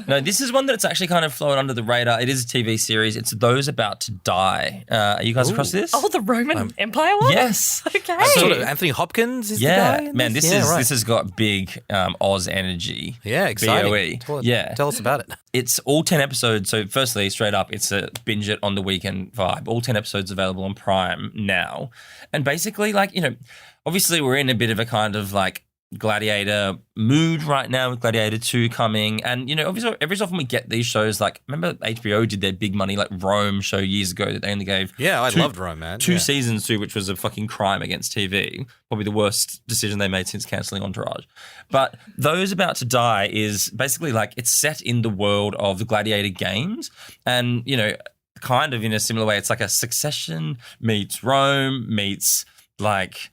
No, this is one that's actually kind of flown under the radar. It is a TV series. It's Those About to Die. Are you guys across this? Oh, the Roman Empire one? Yes. Okay. Sort of Anthony Hopkins is the guy in man, this? This has got big Oz energy. Yeah, exciting. BOE. Tell us about it. It's all 10 episodes. So firstly, straight up, it's a binge it on the weekend vibe. All 10 episodes available on Prime now. And basically, like, you know, obviously we're in a bit of a kind of like Gladiator mood right now with Gladiator 2 coming. And, obviously every so often we get these shows like, remember HBO did their big money like Rome show years ago that they only gave loved Rome, man. Two seasons to, which was a fucking crime against TV. Probably the worst decision they made since cancelling Entourage. But Those About to Die is basically like it's set in the world of the Gladiator games. And, kind of in a similar way, it's like a Succession meets Rome meets like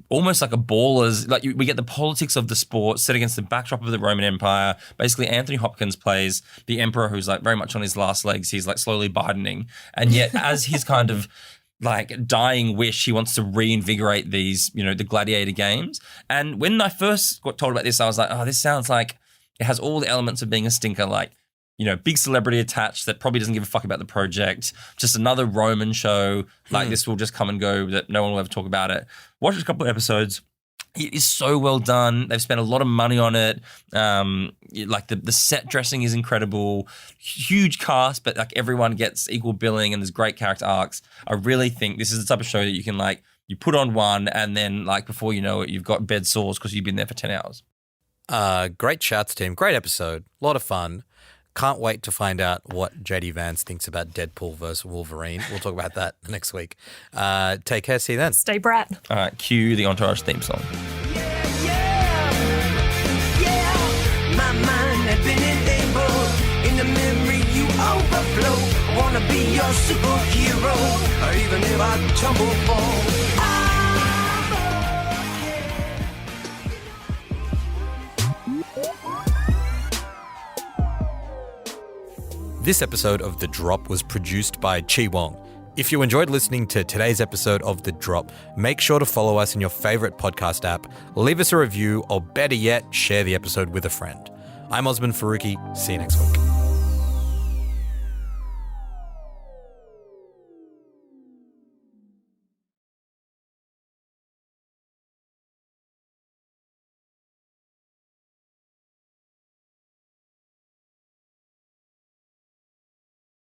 almost like a Ballers. Like we get the politics of the sport set against the backdrop of the Roman Empire. Basically, Anthony Hopkins plays the emperor who's like very much on his last legs. He's like slowly Bidening. And yet as his kind of like dying wish, he wants to reinvigorate these, the gladiator games. And when I first got told about this, I was like, oh, this sounds like it has all the elements of being a stinker, like, big celebrity attached that probably doesn't give a fuck about the project. Just another Roman show. Like this will just come and go, that no one will ever talk about it. Watched a couple of episodes. It is so well done. They've spent a lot of money on it. Like the set dressing is incredible. Huge cast, but like everyone gets equal billing and there's great character arcs. I really think this is the type of show that you can like, you put on one and then like before you know it, you've got bed sores because you've been there for 10 hours. Great shouts, team. Great episode. A lot of fun. Can't wait to find out what JD Vance thinks about Deadpool versus Wolverine. We'll talk about that next week. Take care. See you then. Stay Brat. All right, cue the Entourage theme song. My mind had been enabled. In the memory you overflow. I wanna be your superhero. Or even if I tumble fall. This episode of The Drop was produced by Chi Wong. If you enjoyed listening to today's episode of The Drop, make sure to follow us in your favorite podcast app, leave us a review, or better yet, share the episode with a friend. I'm Osman Faruqi. See you next week.